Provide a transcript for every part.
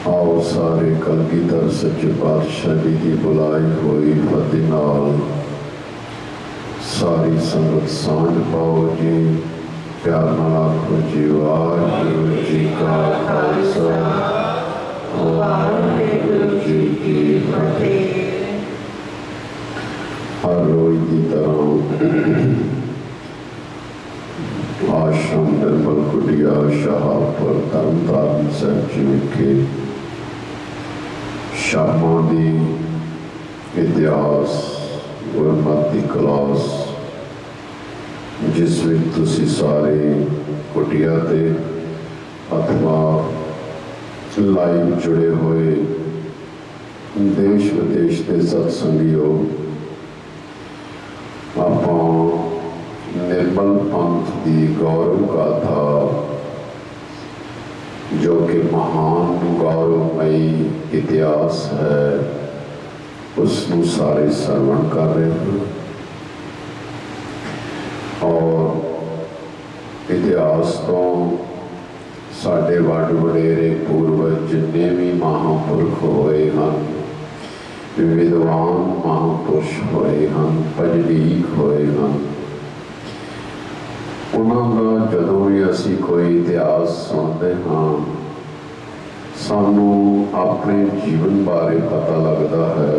आओ सारे कलगीधर सच्चे पातशाह जी की बुलाई हुई फतेह नाल सारी संगत सांझ पाओ जी। प्यार नाल आखो जी वाहिगुरू जी का खालसा वाहिगुरू जी की फतेह। हर रोज की तरह आश्रम निर्मल कुटिया शाहपुर तरनताਰਨ ਸਾਹਿਬ जी विखे शामां दी इतिहास गुरमत दी क्लास जिस विच तुसीं सारे कुटिया ते अथवा लाइव जुड़े हुए देश विदेश के सत्संगियों आपां निर्मल पंथ की गौरव गाथा जो कि महान गौरवमयी इतिहास है उसनू सारे श्रवण कर रहे हैं। और इतिहास तो साढ़े वड वडेरे पूर्वज जिन्ने भी महापुरख होए हैं, विद्वान महापुरुष होए हैं, भजनीक होए हैं, उन्होंने जदों भी असी कोई इतिहास सुनते हाँ सानू अपने जीवन बारे पता लगता है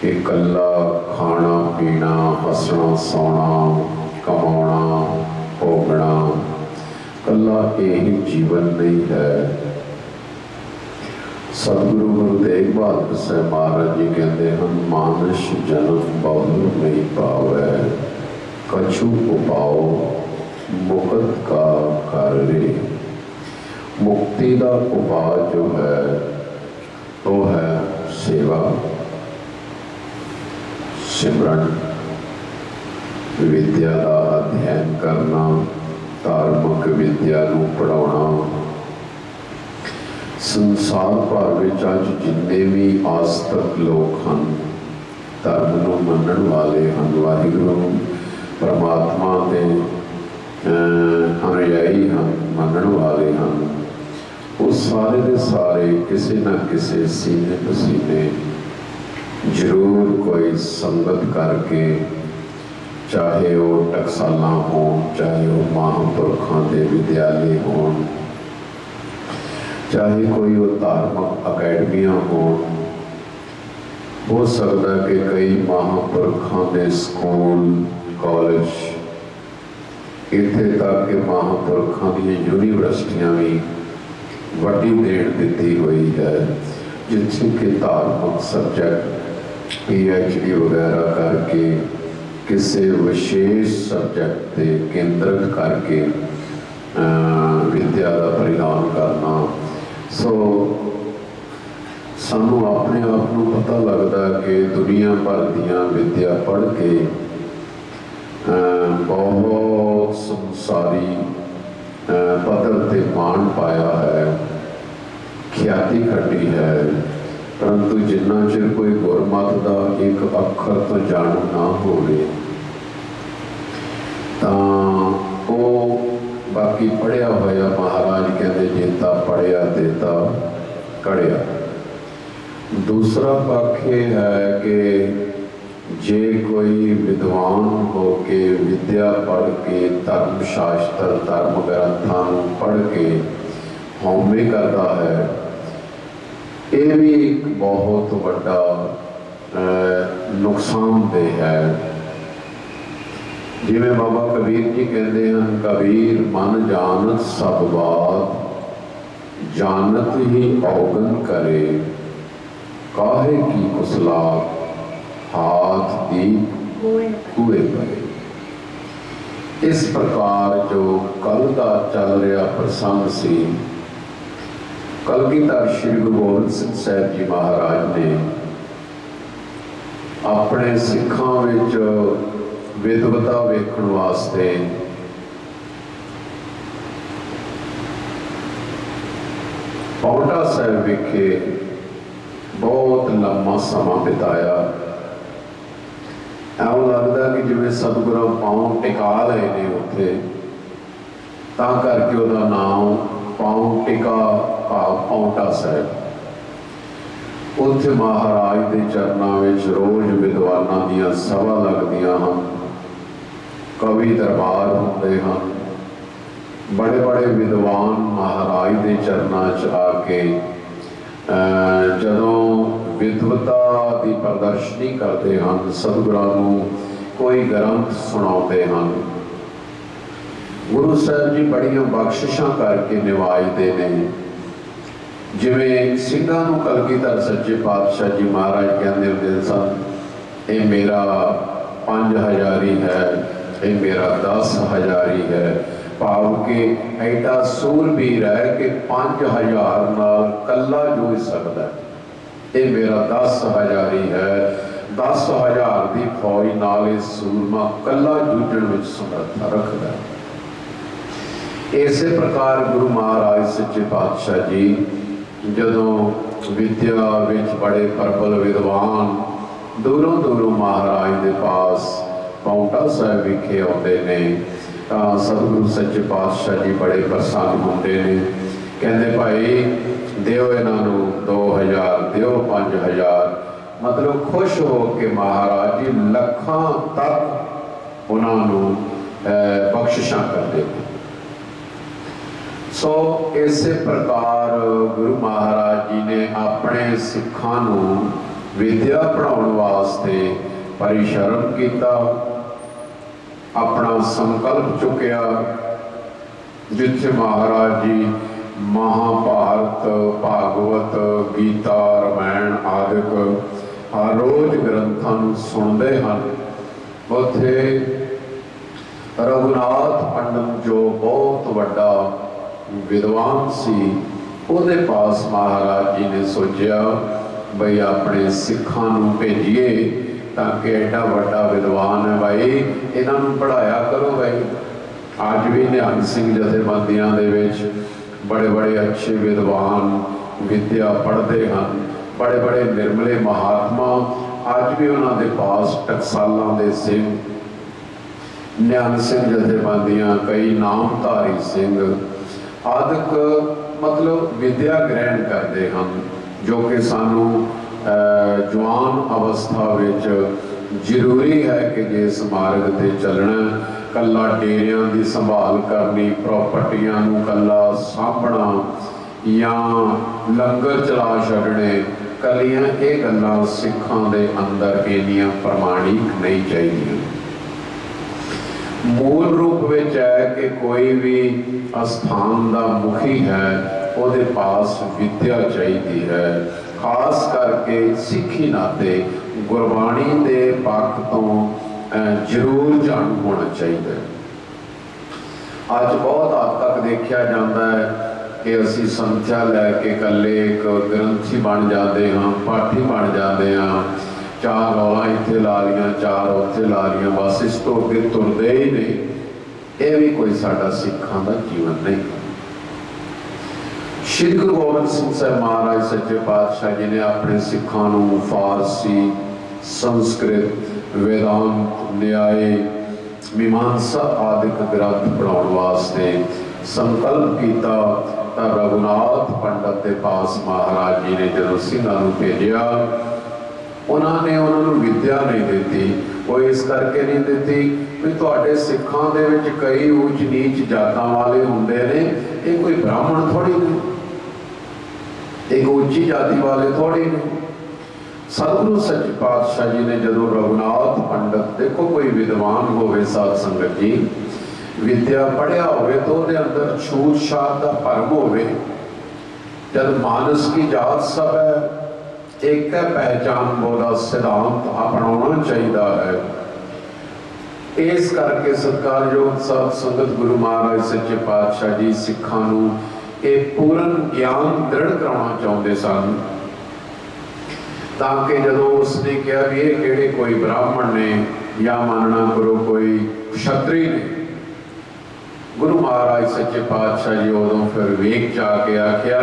कि कला खाना पीना हसना सौना कमाना भोगना कला यही जीवन नहीं है। सतगुरु गुरु तेग बहादुर साहब महाराज जी कहते हैं मानुष जन्म बहु नहीं पावै कछु उपाओ मुक्त का कार्य। मुक्ति का उपाय जो है वो है सेवा सिमरन विद्या का अध्ययन करना धार्मिक विद्या को पढ़ाना। संसार भर में अज जिन्ने भी आस्तिक लोग हैं धर्म को मनण वाले हैं वाहिगुरू परमात्मा के अनुयायी हैं मनण वाले हैं वो सारे के सारे किसी न किसी सीने पसीने जरूर कोई संगत करके चाहे वो टकसाला हो चाहे वो महापुरखों के विद्यालय हो चाहे कोई वो धार्मिक अकैडमियाँ हो सकता है कि कई महापुरखों के स्कूल कॉलेज इत्थे तक कि महापुरखों दी यूनीवर्सिटियां भी वड्डी देन दी हुई है जिथे कि धार्मिक सब्जैक्ट PhD वगैरह करके किसी विशेष सब्जैक्ट से केंद्रित करके विद्या का परिधान करना। सो सानू अपने आप को पता लगता कि दुनिया भर दियाँ विद्या पढ़ के बहुत संसारी पदर से मान पाया है ख्याति खटी है परंतु जिन्ना चिर कोई गुरमत का एक अखर तो जान ना होवे तो बाकी पढ़िया होया महाराज कहते जेता पढ़िया देता कड़िया। दूसरा पक्ष है कि जे कोई विद्वान हो के विद्या पढ़ के धर्म शास्त्र धर्म ग्रंथों पढ़ के होमे करता है ये भी एक बहुत बड़ा नुकसानदेह है। जिमें बाबा कबीर जी कहते हैं कबीर मन जानत सब बात जानत ही अवगन करे काहे की कुसला हाथ दीप कुएं परे। इस प्रकार जो कल का चल रहा प्रसंग सी कलगीधर श्री गुरु गोबिंद सिंह साहब जी महाराज ने अपने सिखां विच विद्वता वेखण वास्ते पाउंटा साहब विखे बहुत लंबा समा बिताया। ऐं लगता कि जिवें सतगुरू पाँव टिका लए ने उत्थे तां करके उहदा नाम पाउंटिका भाव पाउंटा साहब, उत्थे महाराज के चरणों में रोज़ विद्वानां दीयां सभा लगदियां हन, कवि दरबार होंदे हन। बड़े बड़े विद्वान महाराज के चरणों च आके जदों विद्वता की प्रदर्शनी करते हैं, सतगुरां नूं कोई ग्रंथ सुणाते हैं, गुरु साहब जी बड़ियां बख्शिशां करके निवाजते हैं। जिवें सिंघां नूं कलगीधर सच्चे पातशाह जी महाराज कहते होंदे सन, ये मेरा 5000 है, ये मेरा 10,000 है, भाव के एडा सूरबीर है कि 5000 नाल कला जूझ सकता है। ये मेरा 10,000 है, 10,000 की फौज नाल ये सूरमा कला जूझण विच समर्था रखता है। इसे प्रकार गुरु महाराज सच्चे पातशाह जी जदों विद्या विच बड़े प्रबल विद्वान दूरों दूरों महाराज के पास पाउंटा साहब विखे आते ने, सतगुरु सच्चे पातशाह जी बड़े प्रसन्न होंदे ने, कहते भाई दिओ इन्हां नूं 2000, दिओ 5000, मतलब खुश हो के महाराज जी लखां तक उन्हां नूं बख्शिशां करते। सो इस प्रकार गुरु महाराज जी ने अपने सिखां नूं विद्या पढ़ाउण वास्ते परिश्रम किया, अपना संकल्प चुकिया। जिथे महाराज जी महाभारत, भागवत, गीता, रामायण आदिक हर रोज ग्रंथां नूं सुणदे हन, उत्थे रघुनाथ पंडित जो बहुत वड्डा विद्वान सी, उहदे पास महाराज जी ने सोचा बई अपने सिखां नूं भेजिए ताकि एडा वड्डा विद्वान है भाई, इन्हां नूं पढ़ाया करो भाई। अज भी निहंग सिंह जथेबंदियां दे विच बड़े बड़े अच्छे विद्वान विद्या पढ़ते हैं, बड़े बड़े निर्मले महात्मा अज भी उन्हां दे पास टकसालां दे सिंह, निहंग सिंह जथेबंदियां, कई नामधारी सिंह आदक मतलब विद्या ग्रहण करते हैं, जो कि सानू जवान अवस्था विच जरूरी है कि जिस मार्ग से चलना, कला डेरियां की संभाल करनी, प्रॉपर्टियां नूं कला सामभना या लंगर चला छड्डणे, कलियां ये गल्लां सिखां दे अंदर इन्नियां प्रमाणिक नहीं चाहिए। मूल रूप में है कि कोई भी अस्थान का मुखी है उहदे पास विद्या चाहिए है, खास करके सिक्खी नाते गुरबाणी के पक्ष तो जरूर जान होना चाहिए। अज बहुत हद तक देखा जाता है कि असी संख्या लैके कले एक ग्रंथी बन जाते हाँ, पाठी बन जाते हाँ, 4 रौला इत्थे ला लिया, 4 उत्थे ला लिया, बस इस तो अगे तुरदे ही नहीं। यह भी कोई साडा सिखां दा जीवन नहीं। श्री गुरु गोबिंद सिंह साहब महाराज सच्चे पातशाह जी ने अपने सिखां नूं फारसी, संस्कृत, वेदांत, न्याय, मीमांसा आदिक ग्रंथ पढ़ाउण वास्ते संकल्प किया। रघुनाथ पंडित के पास महाराज जी ने जदों सिंघां नूं भेजिया, उन्होंने उन्होंने विद्या नहीं दी। वो इस करके नहीं दी भी तुहाडे सिखां दे विच कई ऊच नीच जातां वाले हुंदे ने, ये कोई ब्राह्मण थोड़ी नहीं, एक ऊंची जाति वाले थोड़ी नहीं। सतगुरु सच्चे पातशाह जी ने जदों रघुनाथ पंडित, देखो कोई विद्वान होवे साध संगत जी, विद्या पढ़िया होवे तो उहदे अंदर छूत छात दा भरम होवे। जब मानस की जात सब है, एक है पहचान बोला सिद्धांत अपनाना चाहिए है। इस करके सत्कारयोग साध संगत गुरु महाराज सच्चे पातशाह जी सिखां नूं एक पूर्ण ज्ञान दृढ़ कराना चाहते सन, ताकि जदों उसने कहा भी ये किहड़े कोई ब्राह्मण ने या मानना करो कोई क्षत्रिय ने, गुरु महाराज सच्चे पातशाह जी उदों फिर वेख जाके आख्या,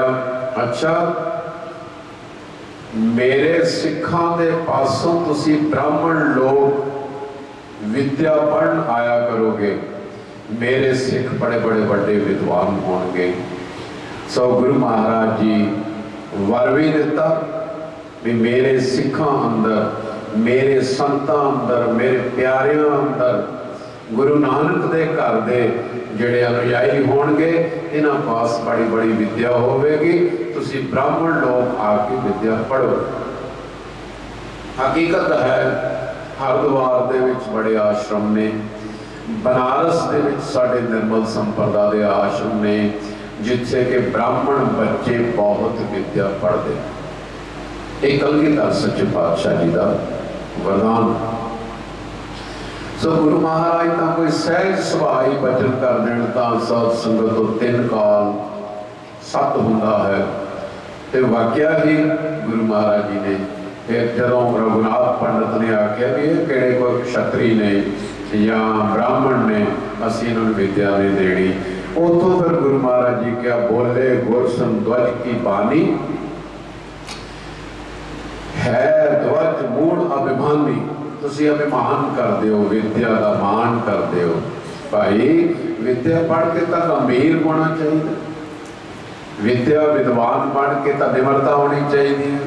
अच्छा मेरे सिखां दे पासों तुसी ब्राह्मण लोग विद्या पढ़न आया करोगे, मेरे सिख बड़े बड़े बड़े विद्वान होंगे, सो गुरु महाराज जी वर भी दिता भी मेरे सिखा अंदर, मेरे संतां अंदर, मेरे प्यारियां अंदर, गुरु नानक दे घर दे जिहड़े अनुयायी होणगे इन्हां पास बड़ी बड़ी विद्या होवेगी। तुसी ब्राह्मण लोग आके विद्या पढ़ो। हकीकत है हरिद्वार दे विच बड़े आश्रम ने, बनारस दे विच साडे निर्मल संप्रदा दे आश्रम ने जिथे के ब्राह्मण बच्चे बहुत विद्या पढ़ते। एक कलगीधर सच्चे पातशाह जी का वरदान। सो गुरु महाराज का कोई सहज सुभाव ही बचन कर देन तां सत संगत तो 3 काल 7 हुंदा है। तो वाकया ही गुरु महाराज जी ने फिर जदों रघुनाथ पंडित ने आख्या भी ये किहड़े कोई क्षत्री ने या ब्राह्मण ने, असीं इन्हां विद्या नहीं देनी। उतों फिर गुरु महाराज जी क्या बोले, गुरसम ध्वज की बानी है ध्वज मूल अभिमानी। तुसी अभिमान करते हो, विद्या का मान करते हो। भाई विद्या पढ़ के तो अमीर होना चाहिए, विद्या विद्वान पढ़ के तो निमरता होनी चाहिए।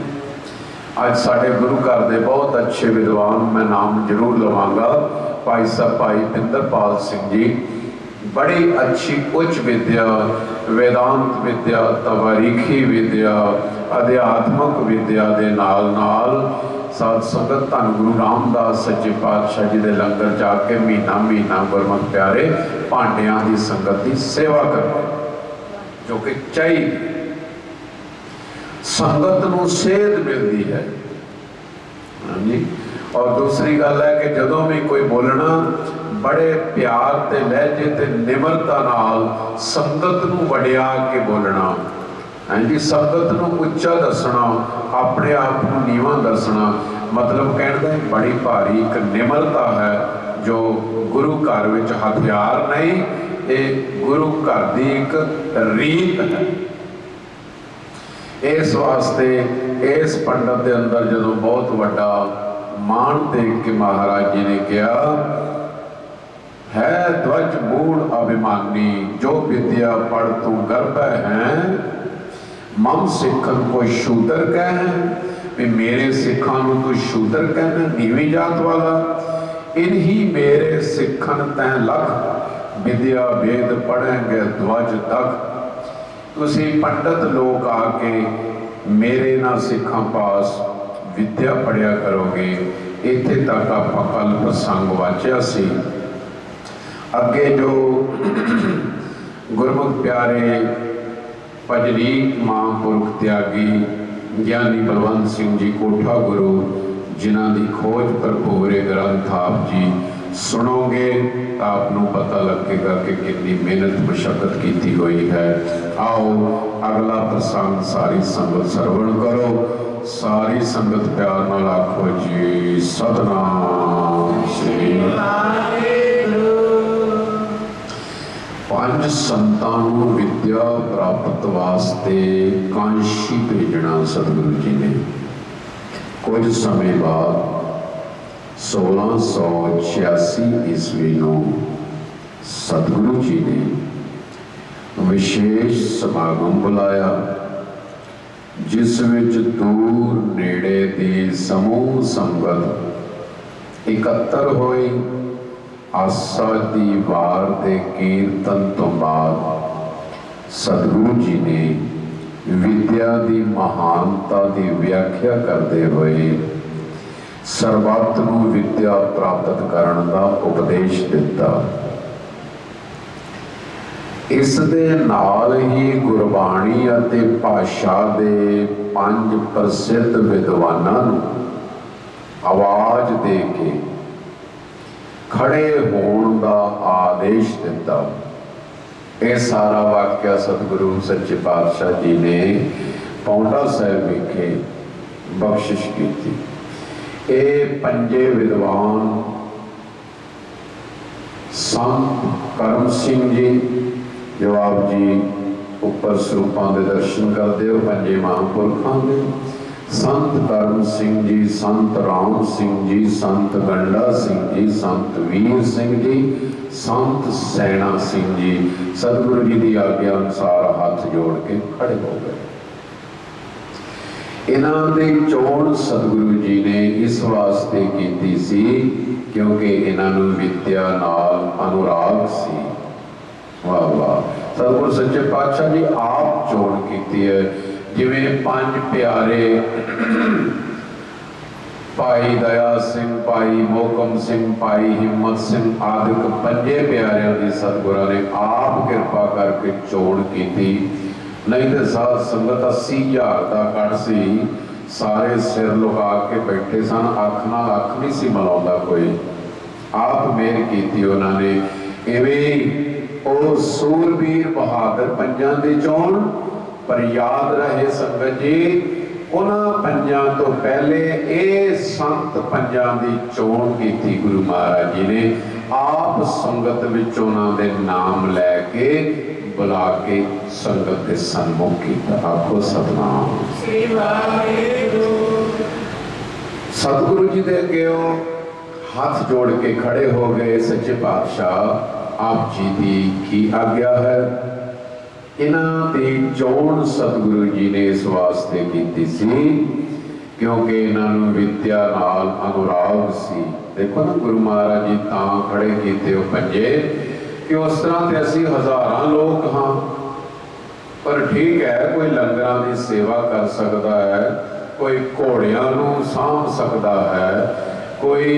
आज साढ़े गुरु घर के बहुत अच्छे विद्वान, मैं नाम जरूर लवांगा, भाई साहब भाई पिंदरपाल सिंह जी, बड़ी अच्छी उच्च विद्या, वेदांत विद्या, तवारीखी विद्या, अध्यात्मक विद्या के नाल नाल साध संगत धन गुरु रामदास सच्चे पातशाह जी के लंगर जाके महीना महीना गुरमत प्यारे भांडियां की संगत की सेवा करते, जो कि चाहिए। संगत नूं सेध मिलती है। हाँ जी। और दूसरी गल है कि जदों भी कोई बोलना बड़े प्यार ते लहजे ते निमरता नाल संगत नूं वडिया के बोलना। हाँ जी। संगत नूं उच्चा दसना, अपने आप नूं नीवां दसना, मतलब कहना बड़ी भारी एक निमरता है जो गुरु घर विच हथियार नहीं, ये गुरु घर की एक रीत है। इस वास्ते इस पंडित के अंदर जो बहुत बड़ा मान देख के महाराज जी ने कहा है ध्वज मूल अभिमानी, जो विद्या पढ़ तू गर्भ है, मम सिखन को शूदर कह, मेरे सिखां तू शूदर कहना, नीवी जात वाला। इन्ही मेरे सिखन तै लख, विद्या वेद पढ़ेंगे ध्वज तक। तुसी पंडित लोग आके मेरे ना सिखां पास विद्या पढ़िया करोगे। इत्थे तक आपां कल प्रसंग वाचिया सी। अगे जो गुरमुख प्यारे भजनीक महापुरख त्यागी ज्ञानी बलवंत सिंह जी कोठा गुरु, जिन्हां दी खोज भरपूर ग्रंथ आप जी सुनोगे तो आपको पता लगेगा कि कितनी मेहनत मशक्कत की हुई है। आओ अगला प्रसंग सारी संगत श्रवण करो। सारी संगत प्यार नाल आखो जी सतनाम श्री। पंज संतां नूं विद्या प्राप्त वास्ते कांशी भेजना सतगुरु जी ने। कुछ समय बाद 1686 ईस्वी नूं सतगुरु जी ने विशेष समागम बुलाया, जिस विच दूर नेड़े दी समूह संगत इकट्ठर होई। आसा दी वार दे कीर्तन तो बाद सतगुरु जी ने विद्या दी महानता दी व्याख्या करते हुए सर्वत्र नूं विद्या प्राप्त करने का उपदेश दिता। इस दे नाल ही गुरबाणी अते भाषा दे 5 प्रसिद्ध विद्वानां नूं आवाज दे के खड़े होने का आदेश दिता। यह सारा वाक्य सतगुरु सच्चे पातशाह जी ने पौंटा साहिब विखे बख्शिश की थी। ये पंजे विद्वान संत करम सिंह जी, जो आप जी उपर स्वरूपों के दर्शन करते हो पंजे महापुरखों के, संत करम सिंह जी, संत राम सिंह जी, संत गंडा सिंह जी, संत वीर सिंह जी, संत सैना सिंह जी सतगुरु जी की आज्ञा अनुसार हाथ जोड़ के खड़े हो गए। इन्हां दी चोण सतगुरु जी ने इस वास्ते की सी क्योंकि इन्हां नूं विद्या नाल अनुराग सी। वाह वाह, सतगुरु सच्चे पातशाह जी आप चोण की है। जिवें पंज प्यारे भाई दया सिंह, भाई मोहकम सिंह, भाई हिम्मत सिंह आदि पंजे प्यारिਆਂ की सतगुरां ने आप कृपा करके चोण की। नहीं तो साध संगत 80,000 का कट सी, सारे सिर लुका के बैठे सन, अख नाल अख नहीं सी मिलाउंदा कोई। आप मेहर की उन्होंने। इवें ओ सूरवीर बहादुर पंजां दी चोण, पर याद रहे संगत जी उन्हां पंजां तो पहले ये संत पंजां दी चोण की गुरु महाराज जी ने। आप संगत विच उन्हां दे नाम लैके बुला के संगत के सन्मुख कीता। आखो सतनाम श्री वाहिगुरू। सतगुरु जी दे अगे हाथ जोड़ के खड़े हो गए। सच्चे पातशाह आप जी की आज्ञा है। इन्हां दी चोण सतगुरु जी ने इस वास्ते की सी क्योंकि इन्हां नूं विद्या नाल अनुराग सी। देखो ना गुरु महाराज जी तां खड़े कीते हो पंजे कि उस तरह तो असी हज़ारां लोग हाँ, पर ठीक है कोई लंगरां दी सेवा कर सकता है, कोई घोड़ियां नूं साम सकता है, कोई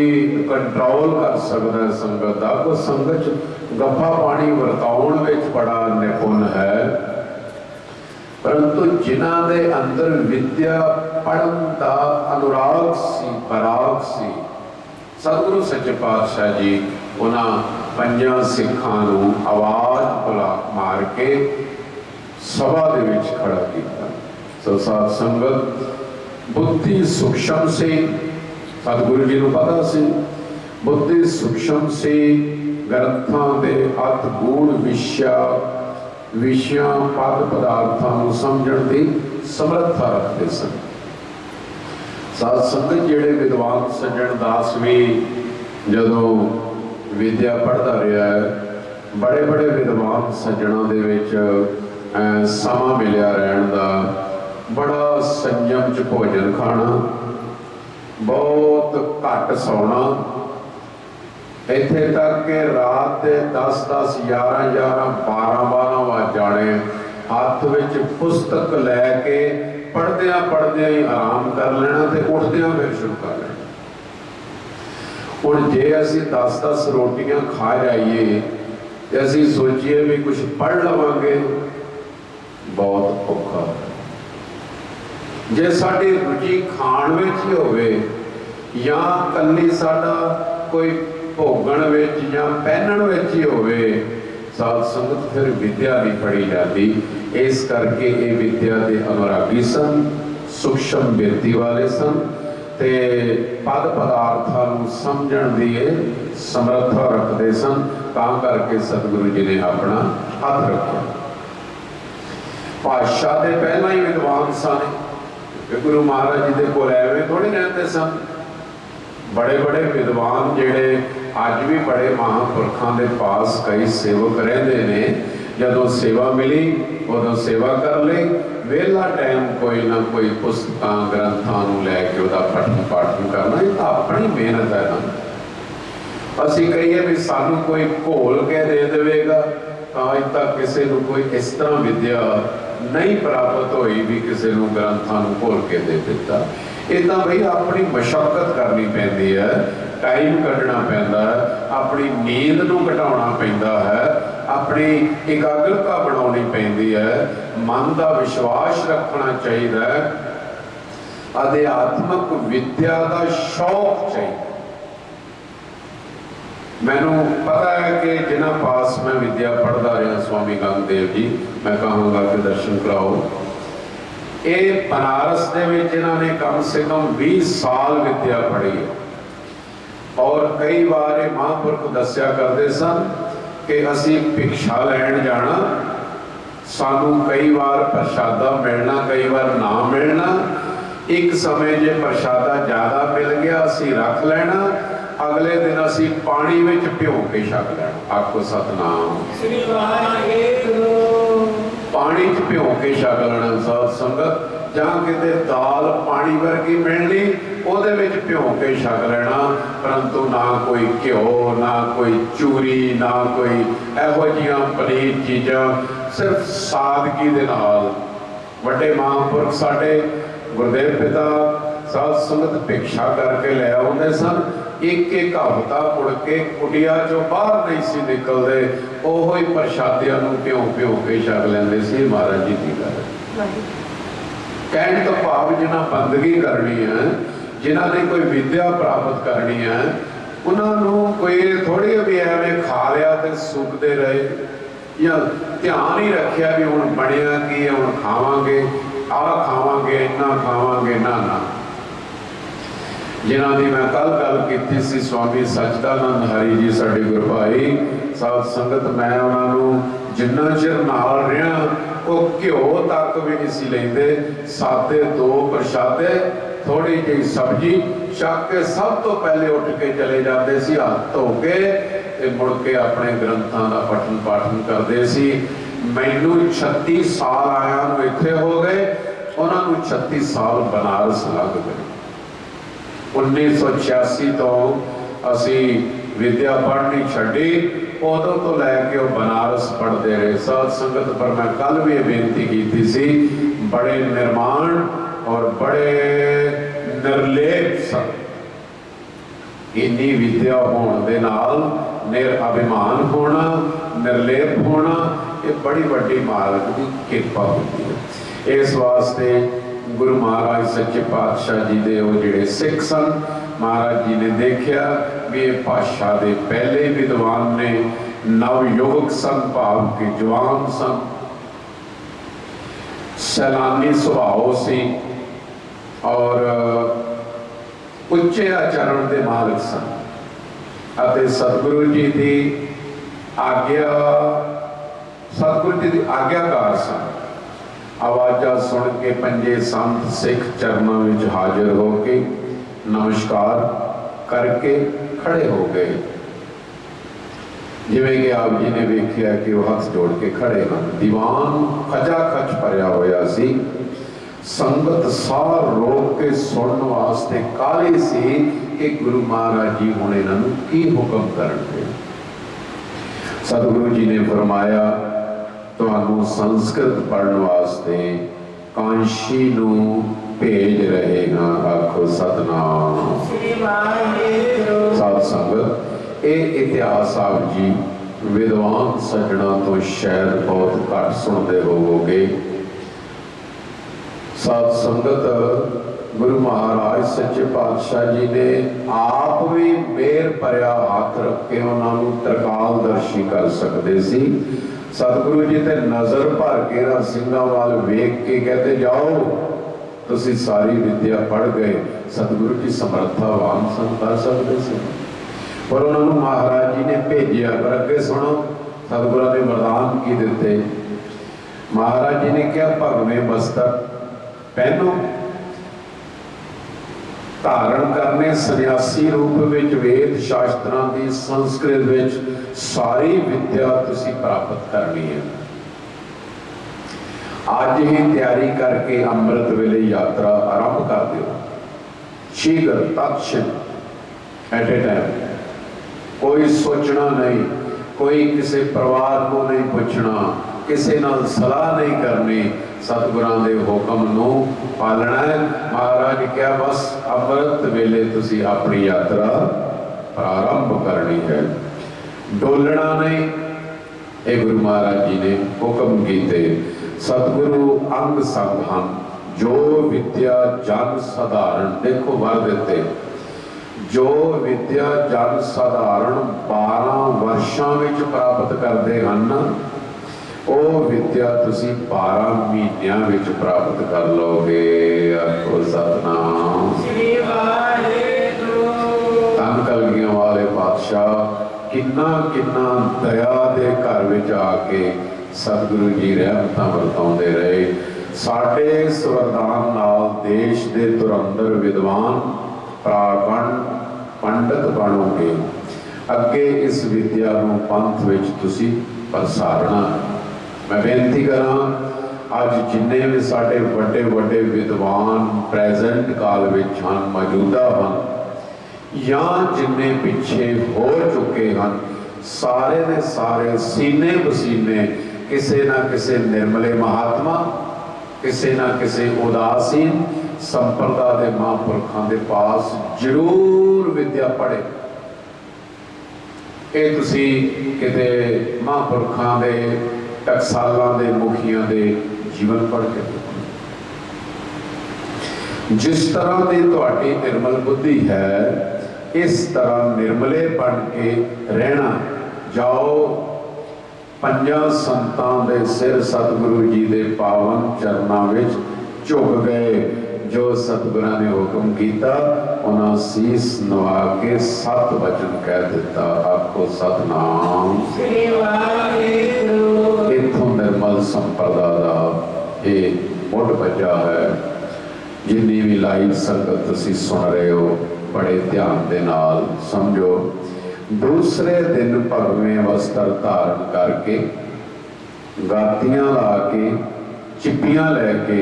कंट्रोल कर सकता है संगत का, कोई संगत गप्पा पानी वरताउण विच बड़ा निपुण है। परंतु जिन्हां दे अंदर विद्या पढ़न दा अनुराग सी, पराग सी, सतगुरु सच्चे पातशाह जी उन्हां पंजां सिखां नूं आवाज़ बुला मार के सभा दे विच खड़ा कीता। सो साध संगत बुद्धि सूक्ष्म से सतगुरु जी नूं पता सी, बुद्धि सूक्ष्म से ग्रंथां दे अत गूढ़ विषयां पद पदार्थां नूं समझण दी समर्था रखते सन। साध संगत जिहड़े विद्वान सज्जण दास भी जदों विद्या पढ़ता रहा है, बड़े बड़े विद्वान सज्जणों दे विच समा मिलिया रहण दा, बड़ा संयम च भोजन खाना, बहुत घट सौना, इत्थे तक कि रात के 10-10, 11-11, 12-12 वज जाने, हाथ विच पुस्तक लैके पढ़दियां पढ़दियां ही आराम कर लेना ते उठदियां फिर शुरू कर लेना। हुण जे असीं 10-10 रोटियां खा जाइए ते असीं सोचीए भी कुछ पढ़ लवांगे, बहुत औखा। जे साडी रुचि खाण विच ही होवे या कल्ली साडा कोई भोगण विच या पहनण विच ही होवे, साध संगत फिर विद्या नहीं पढ़ी जाती। इस करके ये विद्या के अनुरागी सन, सूक्ष्म बिरती वाले सन ते पद पदार्थां नूं समझण दी समर्था रखते सन। तां करके सतगुरु जी ने अपना हाथ रखा। पातशाह दे पहला ही विद्वान सन, गुरु महाराज जी दे कोल एवें थोड़े रहते सन। बड़े बड़े विद्वान जिहड़े अज भी बड़े महापुरखों के पास कई सेवक रहते ने, जदों सेवा मिली उदों सेवा कर ली, वेला टाइम कोई ना कोई पुस्तकां ग्रंथां नूं लैके उहदा पठन पाठन करना, ये तो अपनी मेहनत है ना। असीं कहिए भी सानूं कोई घोल के दे देवेगा, तो अज तक किसी नूं कोई इस तरह विद्या नहीं प्राप्त हुई भी किसी नूं ग्रंथां नूं घोल के दे दिता। ये तो बई अपनी मशक्कत करनी पैंदी है, टाइम कढ़ना पैंदा है, अपनी नींद नूं घटाउणा पैंदा है, अपनी एकाग्रता बनाउणी पैंदी है, मन का विश्वास रखना चाहिए, अध्यात्मक विद्या का शौक चाहिए। मैनू पता है कि जिन्हां पास मैं विद्या पढ़ता रहा, स्वामी गंगदेव जी, मैं कहूँगा कि दर्शन कराओ। ये बनारस दे विच इन्होंने कम से कम 20 साल विद्या पढ़ी है। और कई बार महापुरख दस्या करते सन कि असी भिक्षा लैण जाना, सानू कई बार प्रशादा मिलना, कई बार ना मिलना, एक समय जे प्रशादा ज़्यादा मिल गया असी रख लेना, अगले दिन असी पानी में भिओ के छक लेना। आखो सतनाम। पानी च भिओ के छक लेना साध संगत। जहाँ किते दाल पानी वर्गी मिलनी ਉਹਦੇ ਵਿੱਚ ਭਿਓ ਕੇ ਛਕ ਲੈਣਾ, परंतु ना कोई घ्यो, ना कोई चूरी, ना कोई ਇਹੋ ਜਿਹੀਆਂ ਪਨੀਰ चीज़ां, सिर्फ सादगी दे नाल। ਵੱਡੇ महापुरख साडे गुरदेव पिता साध संगत भिक्षा करके लै आउंदे सन। एक एक हफ्ता मुड़ के कुटिया चों बाहर नहीं सी निकलते, ओहो ही प्रशादियां नूं भ्यो भ्यो के छक लैंदे सी। महाराज जी की गल कहने तो भाव जिन्हां बंदगी करनी है, जिन्हां ने कोई विद्या प्राप्त करनी है, उन्होंने कोई थोड़ी भी एवं खा लिया तो सुखते रहे या ध्यान ही रखिया भी हुण बनिया की है, हुण खावांगे, आ खावांगे, इन्ना खावांगे, ना ना। जिन्हां दी मैं कल गल कीती सी स्वामी सच्चिदानंद हरि जी साडे गुरभाई साध संगत, मैं उन्होंने जिन्ना चिर नाल रहा वो घ्यो तक भी नहीं सी लेंदे। सादे दो प्रशादे, थोड़ी जी सब्जी छक के सब तो पहले उठ के चले जाते सी, हाथ धो के ते मुड़ के अपने ग्रंथां दा पठन पाठन करते सी। मैनू 36 साल आया इत्थे हो गए, उन्होंने 36 साल बनारस लग गए। 1986 तो असी विद्या पढ़नी छड्डी, उदों तो लैके बनारस पढ़ते रहे साध संगत। पर मैं कल भी बेनती की सी, बड़े निर्माण और बड़े निर्लेप सन। इन्नी विद्या होने दे नाल अभिमान होना, निर्लेप होना, ये बड़ी वड्डी मालिक की कृपा होती है। इस वास्ते गुरु महाराज सच्चे पातशाह जी दे वो जिहड़े सिख सन, महाराज जी ने देखा भी ये पातशाह दे पहले विद्वान ने, नवयुवक सन, भाव के जवान सन, सैलानी सुभाव से और उच्चे आचरण के मालिक सन। सतगुरु जी की आज्ञा, सतगुरु जी की आज्ञाकार सन। आवाज़ा सुन के पंजे संत सिख चरणों में हाजिर होके नमस्कार करके खड़े हो गए। जिवें कि आप जी ने वेख्या कि वो हाथ जोड़ के खड़े हैं। दीवान खचा खच भरिया होया सी। संगत सार रोक के सुनने वास्ते काली सी कि गुरु महाराज जी हुण इन्हां नूं की हुक्म करनगे। सतगुरु जी ने फरमाया, तुहानूं संस्कृत पढ़ने वास्ते कांशी नूं भेज रहे हैं। आखो सतनाम। साध संगत, ये इतिहास आप जी विद्वान सज्जणों तो शायद बहुत घट सुनते होवोगे। साध संगत, गुरु महाराज सच्चे पातशाह जी ने आप भी मेहर भरिया हाथ रख के उन्होंने त्रिकालदर्शी कर सकते सी। सतगुरु जी ते नज़र भर के ना सिंघां वाल वेख के कहते, जाओ तुसी सारी विद्या पढ़ गए। सतगुरु जी समर्थावान सन, कर सकते थे, पर उन्होंने महाराज जी ने भेजा। पर अगे सुनो, सतगुरु ने वरदान की दिते। महाराज जी ने क्या, भगवे मस्तक पहनो, धारण करने सन्यासी रूप में वेद शास्त्रां की संस्कृत विच सारी विद्या तुसी प्राप्त करनी है। आज ही तैयारी करके अमृत वेले यात्रा आरंभ कर दो। शीघ्र तत्क्षण, एट ए टाइम। कोई सोचना नहीं, कोई किसी परिवार को नहीं पूछना, किसी नाल सलाह नहीं करनी। सतगुरां दे हुक्म नूं पालना है। महाराज क्या, बस अमृत वेले तुसी अपनी यात्रा प्रारंभ करनी है, डोलना नहीं। ये गुरु महाराज जी ने हुक्म कीते। सतगुरु अंग संग हन, जो विद्या जन साधारण, देखो वर देते, जो विद्या जन साधारण 12 वर्षों में प्राप्त करते हैं, वो विद्या तुसी 12 महीनों में प्राप्त कर लोगे। आखो सतनाम। धन कलगियां वाले पातशाह किन्ना किन्ना दया दे घर विच आके सतगुरु जी रहमतां वरताउंदे रहे। साडे इस वरदान नाल देश के धुरंधर विद्वान प्रागण पंडित बनोगे। अगे इस विद्या नूं पंथ विच तुसीं प्रसारना। मैं बेनती करा अज जिन्ने भी साडे वड्डे वड्डे विद्वान प्रेजेंट काल विच हन, मौजूदा हन या जिन्ने पिछे हो चुके हैं, सारे दे सारे सीने पसीने किसी ना किसी निर्मले महात्मा, किसी ना किसी उदासीन संप्रदा के महापुरखों के पास जरूर विद्या पढ़े। ये तुसी किते महापुरखों के टकसालों के मुखिया के जीवन पढ़ के देखो। जिस तरह की तुहाडी निर्मल बुद्धि है, इस तरह निर्मले बन के रहना। जाओ पंजा संतां दे सिर सतगुरु जी के पावन चरणों विच झुक गए। जो सतगुरां ने हुक्म किया उन्होंने शीस नवा के 7 वचन कह दिता। आपको सतनाम श्री वाहिगुरू। इत्थों निर्मल संप्रदा का ये मुढ़ बजा है। जिन्नी भी लाइव संगत तुसीं सुन रहे हो, बड़े ध्यान दे नाल समझो। दूसरे दिन भगवें वस्त्र धारण करके, गातियां ला के, चिप्पियां लैके,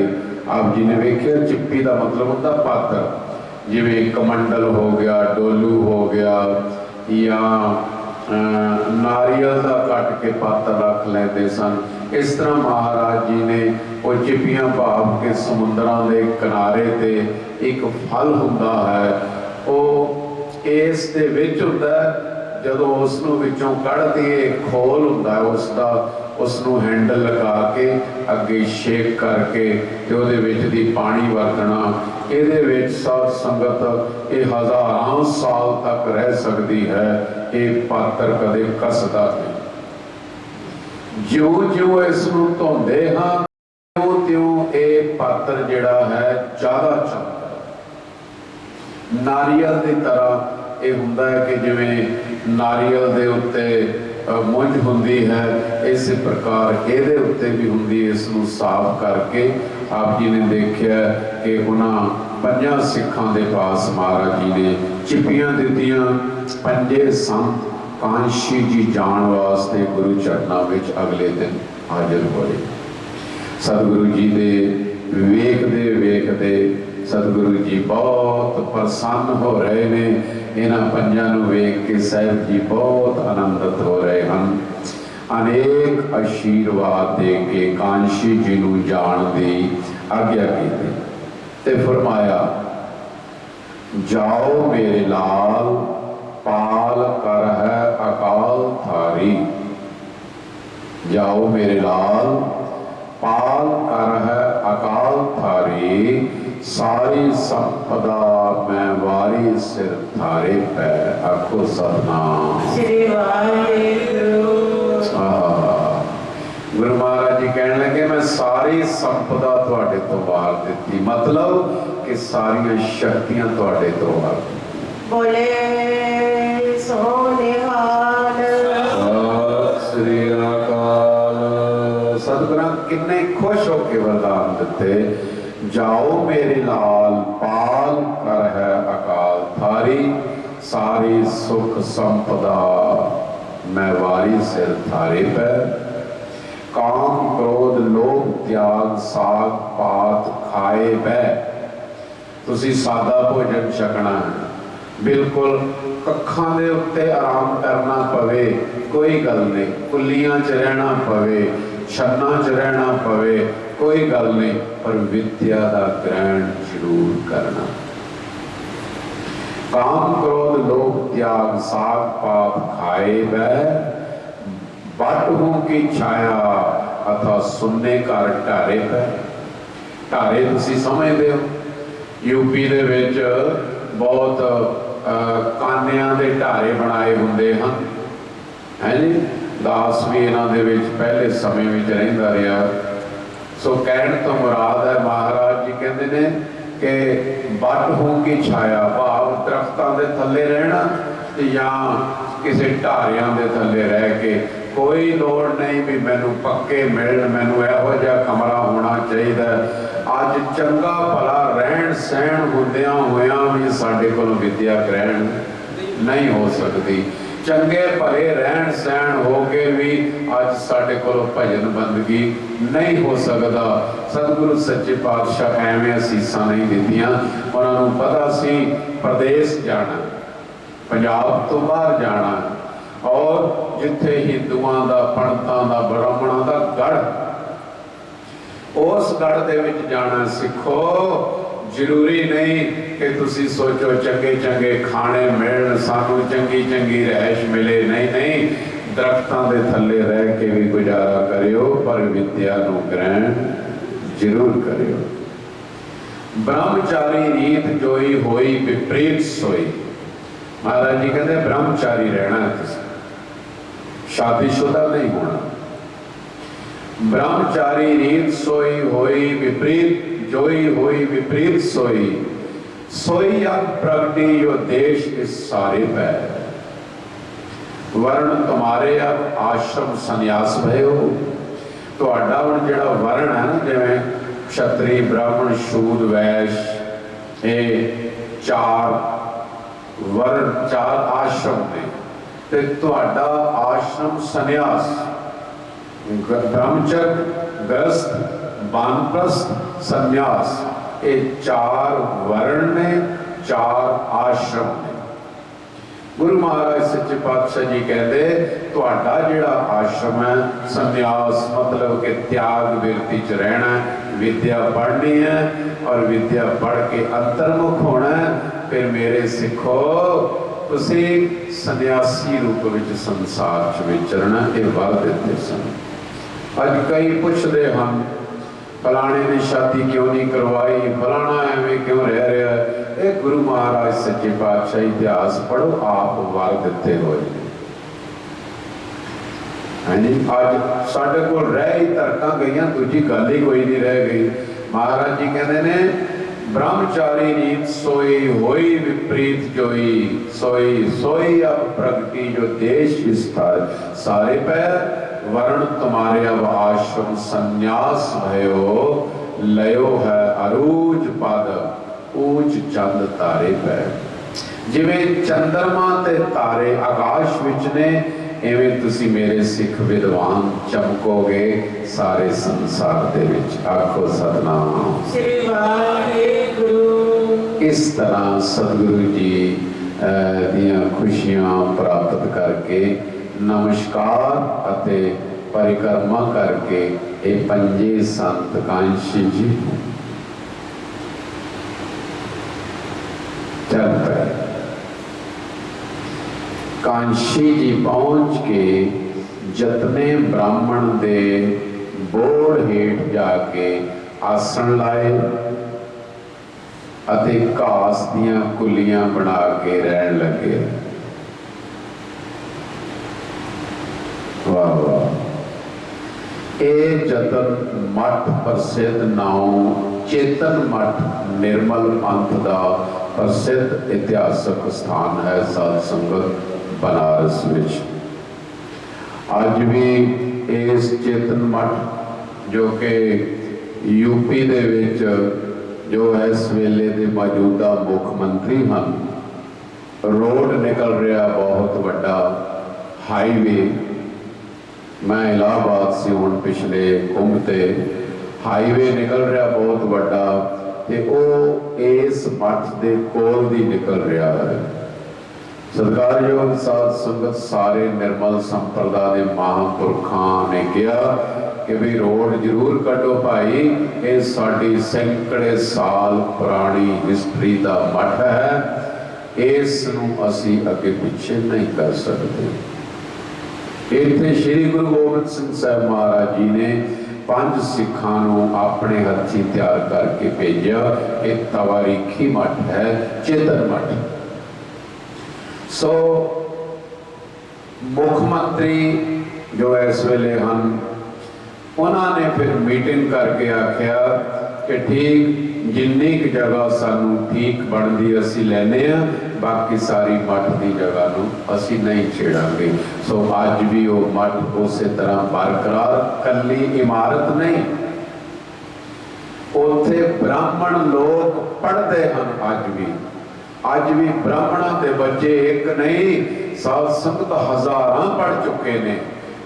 आप जी ने वेख्या चिप्पी का मतलब होता पात्र, जिवें कमंडल हो गया, डोलू हो गया, या नारियल का कट के पात्र रख लेंदे सन। इस तरह महाराज जी ने वो चिप्पियां भाव के समुद्रां के किनारे ते एक फल हुंदा है, वो इस दे विच हुंदा है। जदों उसनूं विचों कढ़ दिए खोल हुंदा है उसका, उसनूं हैंडल लगा के अगे शेक करके ते उहदे विच दी पानी वरतना। इहदे विच साध संगत ये हज़ारां साल तक रह सकती है। ये पात्र कदे कसदा नहीं। ज्यों ज्यों इसनूं धोंदे हां त्यों त्यों ये पात्र जिहड़ा है ज़्यादा चमकदा। नारियल की तरह ये हुंदा है कि जिवें नारियल दे उत्ते मुंज हुंदी है, इस प्रकार ये उत्ते भी हुंदी। इसनूं साफ करके आप जी ने देखिया कि उन्हां 5 सिखां दे पास महाराज जी ने चिप्पियां दित्तियां। 5 संत कांशी जी जाण वास्ते गुरु चरणों विच अगले दिन हाजिर होए। सतगुरु जी दे वेखदे सतगुरु जी बहुत प्रसन्न हो रहे ने। इन्हां 5 नूं वेख के साहिब जी बहुत आनंदित हो रहे हैं। अनेक आशीर्वाद दे के कांशी जी नूं जाण दी आग्या कीती ते फरमाया, जाओ मेरे लाल पाल कर है अकाल थारी। जाओ मेरे लाल पाल कर है अकाल थारी। सारी संपदा मैं वारी सिर थारे पै। आखो सतनाम श्री वाहिगुरू। गुरु महाराज जी कहने लगे मैं सारी संपदा तुहाडे तो वार दिती, मतलब कि सारी शक्तियां तुहाडे तो वार। बोले सोनिहाल श्री अकाल। सतगुरां किन्ने खुश होके वरदान दिते। जाओ मेरे लाल पाल कर है अकाल थारी। सारी सुख संपदा मैं वारी सिर थारे पे। काम क्रोध लोभ त्याग साग पात खाए बै। तुसी सादा भोजन छकना है, बिल्कुल कखां दे उत्ते आराम करना पवे, कोई गल नहीं। कुलियां च रहना पवे, छन्ना च रहना पवे, कोई गल नहीं, पर विद्या का ग्रहण जरूर करना। काम क्रोध लोभ त्याग साग पात खाए बै। बाटू की छाया अथा सुनने घर ढारे पे। ढारे तुसी समझदे हो, यूपी दे विच बहुत कानियां दे ढारे बनाए हुंदे हन, है जी। दास भी इन्हां दे विच पहले समय विच रहिंदा रहा। सो कहण तो मुराद है महाराज जी कहते ने कि बट हो की छाया भाव दरख्तां दे थल्ले रहना या किसी ढारियां दे थल्ले रह के कोई लोड़ नहीं भी मैनू पक्के मिलन, मैनू इहो जिहा कमरा होना चाहिए। अज चंगा भला रहन सहन होंदियां होया भी साडे कोल विद्या ग्रहण नहीं हो सकती। चंगे भले रहन सहन हो के भी अज साडे कोल भजन बंदगी नहीं हो सकता। सतगुरु सच्चे पातशाह एवें असीसां नहीं दित्तियां। उन्होंने पता सी प्रदेश जाना, पंजाब तो बाहर जाना, और जिथे हिंदुआं दा पंडितां दा ब्राह्मणां दा गढ़, उस गढ़ दे विच जाना सिखो। जरूरी नहीं कि तुसी सोचो चंगे चंगे खाने मिलन, सानू चंगी चंगी रहश मिले, नहीं नहीं, दरख्तां दे थल्ले रह के भी गुजारा करियो, पर विद्या नूं ग्रहण जरूर करियो। ब्रह्मचारी रीत जोई होई विपरीत सोई। महाराज जी कहते ब्रह्मचारी रहना है, तुसीं शादीशुदा नहीं होना। ब्रह्मचारी रीत सोई होई विपरीत, जोई होई विपरीत सोई, सोई अग प्रगटी जो देश इस सारे पै। वर्ण तुम्हारे अब आश्रम संन्यास भयो। तुहाडा हुण जिहड़ा वर्ण है ना, जिवें क्षत्री ब्राह्मण शूद वैश्य, ये चार वर्ण, चार आश्रम ने, ते तुहाडा आश्रम संन्यास, ब्रह्मचर्य गृहस्थ वानप्रस्थ संन्यास, ये चार वर्ण ने, चार आश्रम ने। गुरु महाराज सच्चे पातशाह जी कहते तुहाडा जिहड़ा आश्रम है संन्यास, मतलब कि त्याग विरति च रहना, विद्या पढ़नी है और विद्या पढ़ के अंतर्मुख होना है। फिर मेरे सिखो तुसी सन्यासी रूप विच संसार च विचरना। ये वर दिते सन। अज कई पुछदे हन फलाने ने शादी क्यों नहीं करवाई, फलाना एवें क्यों रह रहा है। ये गुरु महाराज सच्चे पातशाह इतिहास पढ़ो, आप वर दिते होए हैं जी। अज साडे कोल रह ही तरकां गईयां, दूजी गल ही कोई नहीं रह गई। महाराज जी कहते ने ब्रह्मचारी रीत सोई होई विपरीत जोई, सोई सोई अब प्रगति जो देश विस्तार सारे पै। वर्ण तुम्हारे अब आश्रम संन्यास भयो, लयो है अरूज पद ऊंच चंद तारे पै। जिवें चंद्रमा ते तारे आकाश विच ने, इवें तुसी मेरे सिख विद्वान चमकोगे सारे संसार दे विच। आखो सतनाम श्री वाहिगुरु। इस तरह सतगुरु जी दियां खुशियां प्राप्त करके नमस्कार अते परिक्रमा करके ये पंजे संत कांशी जी चल पए। कांशी जी पहुंच के जतने ब्राह्मण दे बोड़ हेठ जाके आसन लाए अते घास दियां कुलियां बना के रहन लगे। वाह वाह। ये जतन मठ प्रसिद्ध नाम चेतन मठ निर्मल पंथ का प्रसिद्ध इतिहासक स्थान है साध संगत बनारस विच। अज भी इस चेतन मठ जो कि यूपी दे विच जो इस वेले दे मौजूदा मुख्यमंत्री हैं, रोड निकल रहा बहुत बड़ा हाईवे। मैं इलाहाबाद से हूँ पिछले कुंभ ते हाईवे निकल रहा बहुत बड़ा, ते वो इस मठ के कोल दी निकल रहा है। सत्कारयोग साध संगत सारे निर्मल संप्रदाय के महापुरखों ने कहा कि भी रोड जरूर कटो भाई, ये साडी सैकड़े साल पुरानी हिस्टरी का मठ है, इसनूं असी अगे पिछे नहीं कर सकते। इत्थे श्री गुरु गोबिंद सिंह साहब महाराज जी ने 5 सिखां नूं अपने हथी तैयार करके भेजा। एक तवारीखी मठ है, चेतन मठ। सो मुख्यमंत्री जो इस वेले हैं, उन्होंने फिर मीटिंग करके आख्या कि ठीक जिन्नी क जगह सानू ठीक बनती असी लैने आ, बाकी सारी मठ की जगह नू असी नहीं छेड़ांगे। सो अज भी वो मठ उस तरह बरकरार, कली इमारत नहीं, उत्थे ब्राह्मण लोग पढ़ते हैं। अज भी ब्राह्मणों के बच्चे एक नहीं, साध संगत हज़ारां पढ़ चुके ने।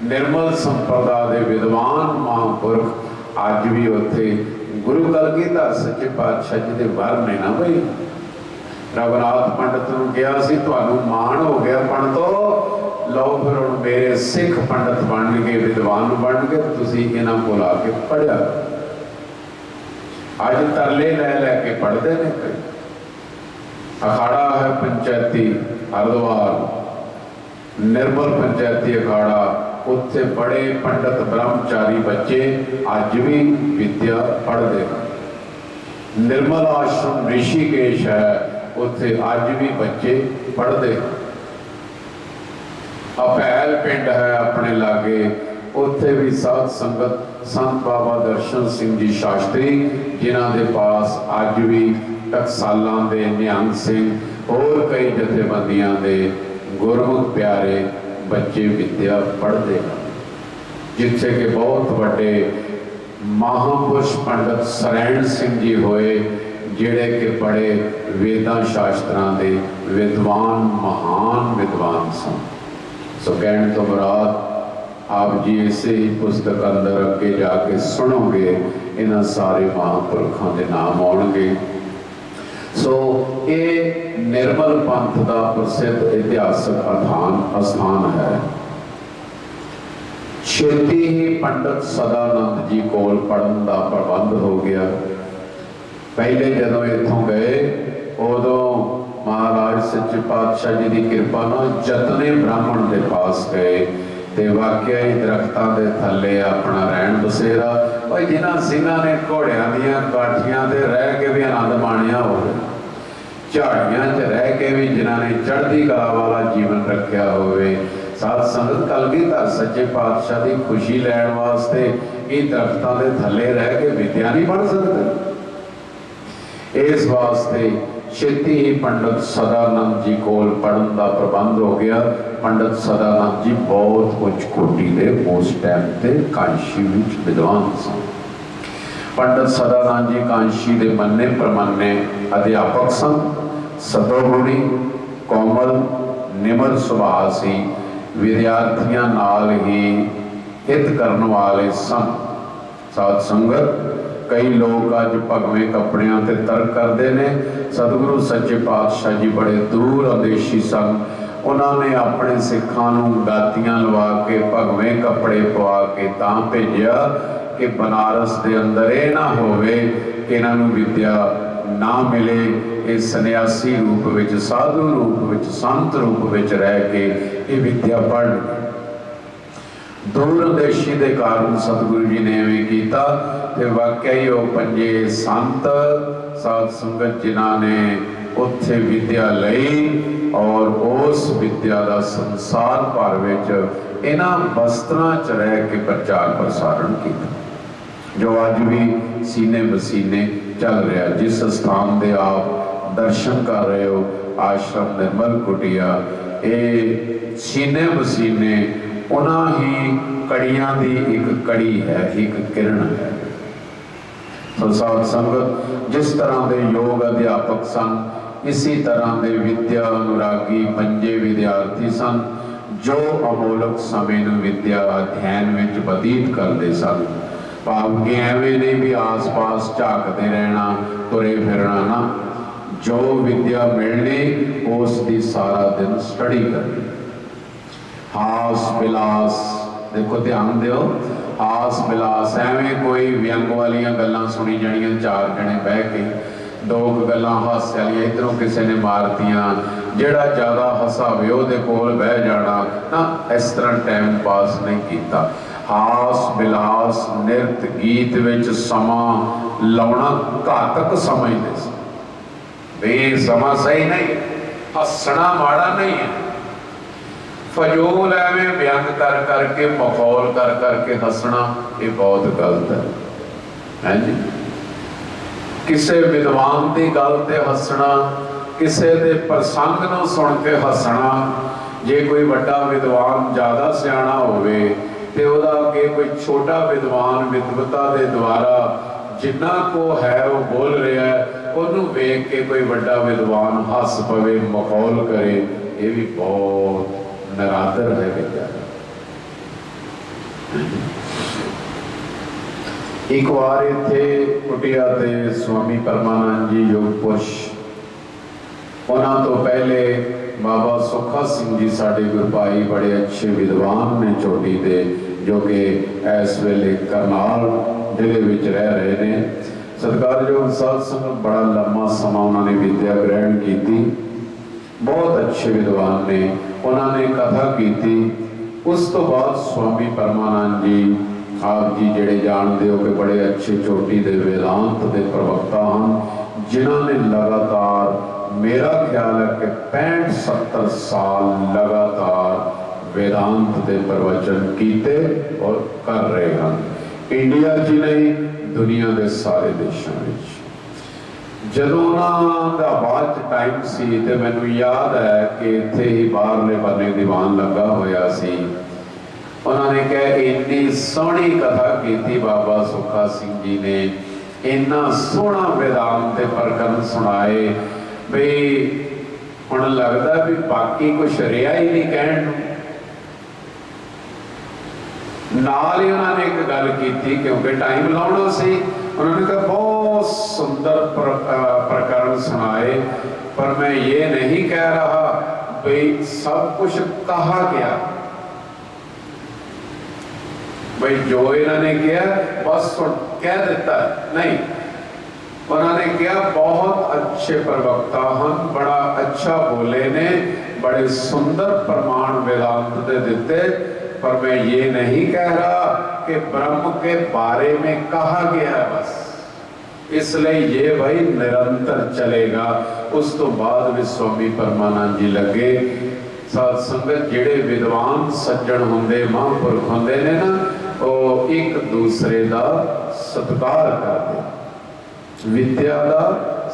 निर्मल संप्रदा के विद्वान महापुरख अज भी उत्थे गुरु कलगीधर सच्चे पातशाह जी के वर ने ना बई। रघुनाथ पंडित नूं कहा सी तुहानूं माण हो गया पंडितो, लो फिर हुण मेरे सिख पंडित बन गए, विद्वान बन गए, तुसीं इन्हां कोल आके पढ़िया। अज तरले लै लैके पढ़ते हैं कई। अखाड़ा है पंचायती हरिद्वार, निर्मल पंचायती अखाड़ा, उत्थे बड़े पंडित ब्रह्मचारी बच्चे अज भी विद्या पढ़ते हैं। निर्मल आश्रम ऋषिकेश है, उत्थे अज भी बच्चे पढ़ते हैं। अपैल पिंड है अपने लागे, उत्थे भी साध संगत संत बाबा दर्शन सिंह जी शास्त्री जिन्हां दे पास अज भी टकसालां दे निहंग सिंह और कई जथेबंदियां दे गुरमुख प्यारे बच्चे विद्या पढ़ते हैं। जिथे के बहुत बड़े महापुरुष पंडित सरैण सिंह जी होए, जिहड़े के बड़े वेदां शास्त्रां दे विद्वान, महान विद्वान सन। सो कहण तो मुराद आप जी इसे ही पुस्तक अंदर अगे जाके सुनोगे, इन्हां सारे महापुरखों के नाम आउणगे। सो ये निर्मल पंथ का प्रसिद्ध इतिहासक अस्थान है। छेती ही पंडित सदानंद जी कोल पढ़न का प्रबंध हो गया। पहले जदों इत्थों गए उदों महाराज सच्चे पातशाह जी की कृपा नाल जतने ब्राह्मण के पास गए ते वाकया ही दरख्तां दे थल्ले अपना रहन बसेरा, और जिन्हां सिंहां ने घोड़ियां दीयां काठियां ते रह के भी आनंद माणिया होवे, झाड़ियां च रह के भी जिन्हां ने चढ़दी कला वाला जीवन रखिया होवे। साध संगत कलगीधर सच्चे पातशाह की खुशी लैण वास्ते ये दरख्तां दे थल्ले रह के विद्या नहीं पढ़ सकते। इस वास्ते छेती ही पंडित सदानंद जी कोल पढ़न का प्रबंध हो गया। पंडित सदानंद जी बहुत उच्च कोटि के उस टाइम से कांशी विच विद्वान सन। पंडित सदानंद जी कांशी के मन्ने प्रमन्ने अध्यापक सन। सतोगुणी, कोमल, निमर सुभाव सी, विद्यार्थियों नाल ही हित करने वाले सन। साध संगत कई लोग अज भगवें कपड़ियां ते तर्क करते हैं। सतगुरु सच्चे पातशाह जी बड़े दूर अंदेशी सन। उन्होंने अपने सिखां नूं गातियां लवा के भगवें कपड़े पवा के तां भेजिया कि बनारस के अंदर यह ना होवे कि इन्हां नूं विद्या ना मिले। ये सन्यासी रूप विच, साधु रूप विच, संत रूप विच रह के ये विद्या पढ़। दूरदेशी के कारण सतगुरु जी ने इवें कीता ते वाकई ही वो पंजे संत साध संगत जिन्हां ने उत्थे विद्या लई और उस विद्या का संसार भर विच इन्हां वस्त्रां च रह के प्रचार प्रसारण किया, जो अज भी सीने बसीने चल रहा। जिस स्थान के आप दर्शन कर रहे हो, आश्रम निर्मल कुटिया, ये सीने बसीने उन्हां ही कड़ियां दी एक कड़ी है, एक किरण है। तो साध संगत जिस तरह के योग अध्यापक सन, इसी तरह के विद्या अनुरागी पंजे विद्यार्थी सन, जो अमोलक समय नूं विद्या अध्ययन में बतीत करते सन। भाव कि एवं नहीं भी आस पास झाकते रहना, तुरे फिरना ना, जो विद्या मिलनी उसकी सारा दिन स्टडी करनी। हास विलास, देखो ध्यान दियो, हास विलास एवं कोई व्यंग वालियां गल्लां सुनी जानियां, चार जने बह के दो गल्लां हास्य वालियां इधरों किसी ने मारतियां, जिहड़ा ज़्यादा हसावे उहदे कोल बह जाना ना, इस तरह टाइम पास नहीं किया। हास विलास निरत गीत विच समा लाउणा घातक समझदे सी। ये समा सही नहीं, हसना माड़ा नहीं है। फजूल एवं व्यंग कर करके, मखौल कर करके हसना, ये बहुत गलत है जी। किसी विद्वान की गल ते हसना, किसी के प्रसंग नूं सुन के हसना। जे कोई वड्डा विद्वान ज़्यादा सियाणा होवे ते उहदा अगे कोई छोटा विद्वान विद्वता के द्वारा जिन्ना को है वो बोल रहा है, उन्होंने वेख के कोई वड्डा विद्वान हस पवे, मखौल करे, ये भी बहुत निरादर है विद्या। एक बार इत्थे कुटिया ते स्वामी परमानंद जी योग पुरुष, उन्होंने तो पहले बाबा सुखा सिंह जी साडे गुरभाई बड़े अच्छे विद्वान ने चोटी दे, जो कि इस वेले करनाल जिले में रह रहे हैं। सत्कारयोग साध संगत बड़ा लंबा समा उन्होंने विद्या ग्रहण की, बहुत अच्छे विद्वान ने, उन्होंने कथा की। उस तो बाद स्वामी परमानंद जी आप जी जेड़े जानते हो कि बड़े अच्छे चोटी दे वेदांत के प्रवक्ता हैं, जिन्होंने लगातार, मेरा ख्याल है कि 65-70 साल लगातार वेदांत के प्रवचन किए और कर रहे हैं, इंडिया च नहीं दुनिया के सारे देशों में। जदों उन्होंने बाद टाइम सी ते मैनू याद है कि इत्थे ही बाहरले बन्ने दीवान लगा होया सी। उन्होंने कहा इन्नी सोहनी कथा की बाबा सुखा सिंह जी ने, इन्ना सोहना वेदांत के प्रकरण सुनाए भी हुण लगता भी बाकी कुछ रहा ही नहीं कहण नूं। नाल ही उन्होंने एक गल की, क्योंकि टाइम लाउणा सी, उन्होंने कहा बहुत सुंदर प्रकरण सुनाए, पर मैं ये नहीं कह रहा भाई सब कुछ कहा गया, भाई जो इन्होंने किया बस कह दिता नहीं। उन्होंने कहा बहुत अच्छे प्रवक्ता हैं, बड़ा अच्छा बोले ने, बड़े सुंदर प्रमाण वेदांत दे दिते, पर मैं ये नहीं कह रहा कि ब्रह्म के बारे में कहा गया है बस, इसलिए ये भाई निरंतर चलेगा। उस तो बाद भी स्वामी परमानंद जी लगे साध संगत जेड़े विद्वान सज्जन होंदे, महापुरख होंदे ने ना, वो एक दूसरे का सत्कार करते, विद्या का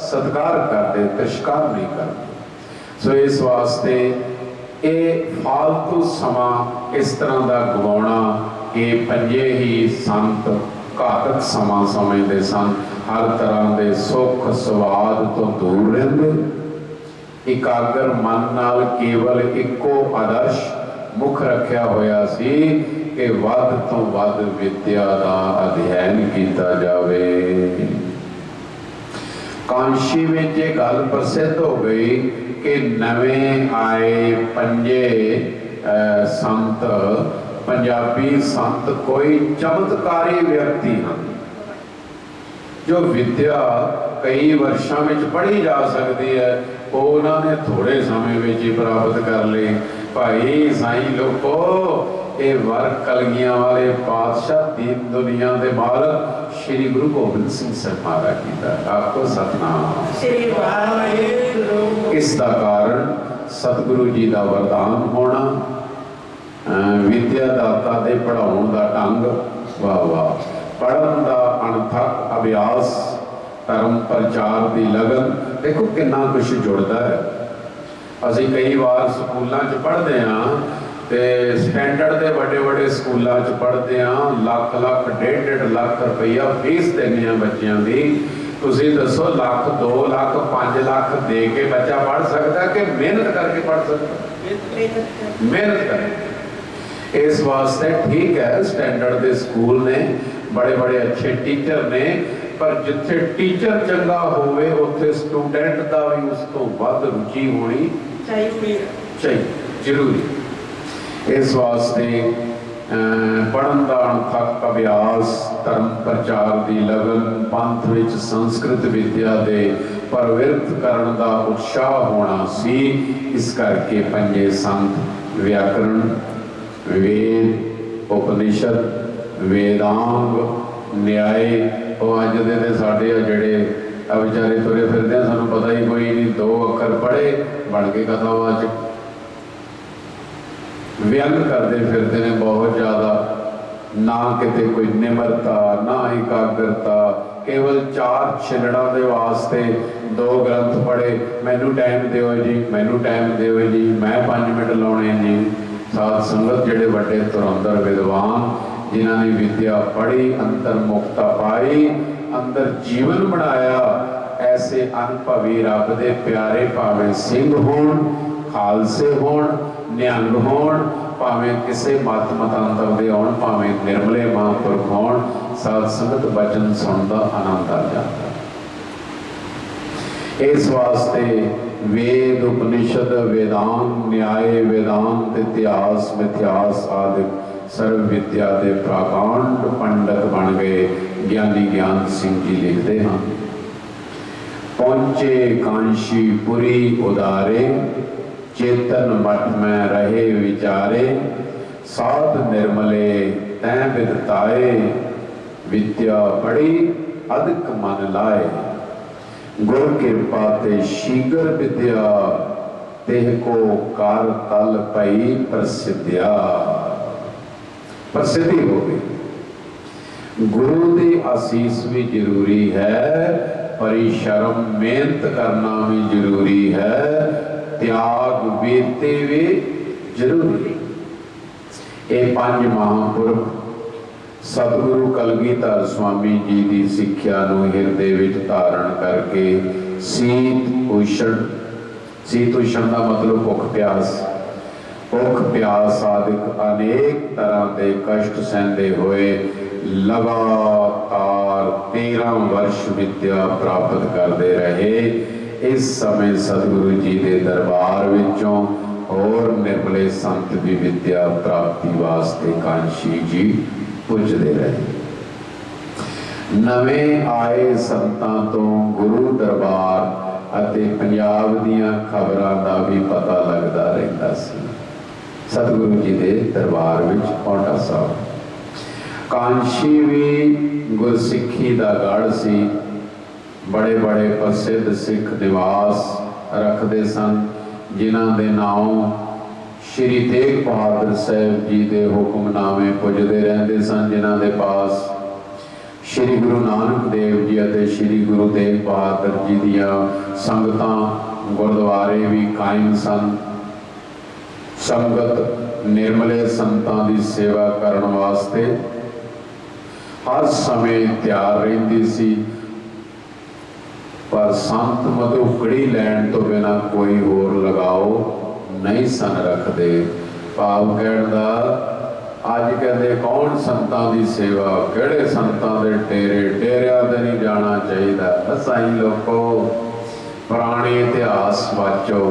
सत्कार करते, तिरस्कार नहीं करते। सो इस वास्ते ये फालतू समा इस तरह का गवाना कि पंजे ही संत घातक समा समझते सन, हर तरह के सुख स्वाद तो दूर रहते, एकाग्र मन नाल केवल इको आदर्श मुख रखा होया सी कि वध तो वध विद्या का अध्ययन किया जाए। कांशी में ये गल प्रसिद्ध हो गई कि नवे आए पंजे संत, पंजाबी संत कोई चमत्कारी व्यक्ति हैं जो विद्या कई वर्षों में पढ़ी जा सकती है, वो उन्होंने थोड़े समय में ही प्राप्त कर ली। भाई साईं लोगो, ये वर कलगियां वाले पातशाह दीन दुनिया के मालक श्री गुरु गोबिंद सिंह सरमारा कीता, आपको सतनाम श्री वाहिगुरू। इसका कारण सतगुरु जी का वरदान होना, विद्या दाता दे पढ़ाउण दा ढंग, वाह वाह, पढ़न का अणथक अभ्यास, धर्म प्रचार की लगन, देखो कितना कुछ जुड़ता है। असी कई बार स्कूलों च पढ़ते हाँ, तो स्टैंडर्ड के बड़े बड़े स्कूलों च पढ़ते हाँ, लाख लाख 1.5 लाख रुपया फीस देने बच्चों की। तुसी दसो लाख 2 लाख 5 लाख दे के बच्चा पढ़ सकता कि मेहनत करके पढ़ सकता? मेहनत करके। इस वास्ते ठीक है स्टैंडर्ड के स्कूल ने, बड़े बड़े अच्छे टीचर ने, पर जिथे टीचर चंगा होवे उत्थे स्टूडेंट का भी उस तो वध रुचि होनी चाहिए, जरूरी। इस वास्ते पढ़न का अणथक अभ्यास, धर्म प्रचार की लगन, पंथ विच संस्कृत विद्या के प्रवृत्त करन का उत्साह होना सी। इस करके पंजे संत व्याकरण, वेद, उपनिषद, वेदांग, न्याय, और अज दे साडे जड़े बेचारे तुरे फिरते हैं, सानू पता ही कोई नहीं, 2 अखर पढ़े बन के कथावाचक, व्यंग करते फिरते हैं बहुत ज़्यादा, ना किते कोई निमरता ना एकाग्रता, केवल 4 छिलड़ा दे वास्ते 2 ग्रंथ पढ़े, मैनू टाइम दिओ जी, मैनू टाइम दिओ जी, मैं 5 मिनट लाने जी। साध संगत जिहड़े वड्डे धुरंधर विद्वान जिन्हां ने विद्या पढ़ी, अंतर मुक्ता पाई, अंदर जीवन बनाया, ऐसे अनुभवी रब दे प्यारे भावें सिंह होण, खालसे होण, निहंग होण, भावें किसी मत मतांतर दे होण, भावें निर्मले महापुरख होण, साध संगत वचन सुनदा आनंद आ जाता। इस वास्ते वेद उपनिषद वेदांत न्याय वेदांत इतिहास मिथ्यास आदि सर्व विद्या के प्राकांड पंडित बन गए। ज्ञानी ज्ञान सिंह जी लिखते हैं, पहुंचे कांशीपुरी उदारे, चेतन मठ में रहे विचारे, साध निर्मले तैं विदताए, विद्या पढ़ी अधिक मन लाए, गुर कृपा ते शीघ्र विद्या, तेह को कार तल पई प्रसिद्धिया। प्रसिद्धि हो गई। गुरु की आसीस भी जरूरी है, परिश्रम मेहनत करना भी जरूरी है, त्याग बेते भी जरूरी। ये 5 महापुरख सतगुरु कलगीधर स्वामी जी की सिक्ख्या नूं हिरदे विच धारण करके शीत उषण का मतलब भुख प्यास आदिक अनेक तरह के कष्ट सहंदे हुए लगातार 13 वर्ष विद्या प्राप्त करते रहे। इस समय सतगुरु जी के दरबार विचों और निर्मले संत भी विद्या प्राप्ति वास्ते कांशी जी पुजदे रहे। नवे आए संतां तो गुरु दरबार अते पंजाब दीयां खबरां दा भी पता लगदा रहिंदा सी। सतगुरु जी के दरबार विच पौंटा साहब कांशी भी गुरसिक्खी दा गढ़ सी। बड़े बड़े प्रसिद्ध सिख निवास रखते सन, जिन्हां दे नाम श्री तेग बहादुर साहब जी के हुक्मनामे पुजदे रहंदे सन, जिन्हां दे पास श्री गुरु नानक देव जी और श्री गुरु तेग बहादुर जी दियां संगतां गुरुद्वारे भी कायम सन। संगत निर्मले संतां की सेवा करने वास्ते हर समय तैयार रहिंदी सी, पर संत मधुकड़ी लैण तो बिना कोई होर लगाओ नहीं सन रखते। भाव कहण दा अज कहते कौन संतां की सेवा, किहड़े संतां दे डेरे, डेरिया ते नहीं जाना चाहिए। असाई लोगों पुराने इतिहास वाचो,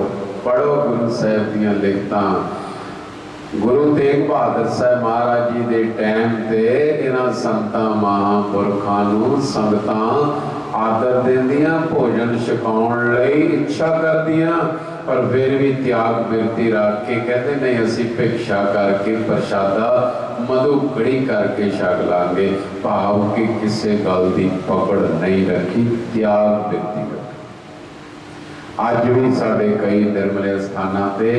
पढ़ो गुरु साहब दीयां लिखतां। गुरु तेग बहादुर साहब महाराज जी के टाइम ते इन्हां संतां महापुरखां नूं संगतां आदर देंदियां, भोजन छकाउण लई इच्छा करदियां, पर फिर भी त्याग बिरती रख के कहते नहीं असी भिक्षा करके प्रशादा मधुकड़ी करके छक लांगे। भाव कि किसी गल की पकड़ नहीं रखी, त्याग बिरती रखी। अज भी साढ़े कई निर्मले स्थानां ते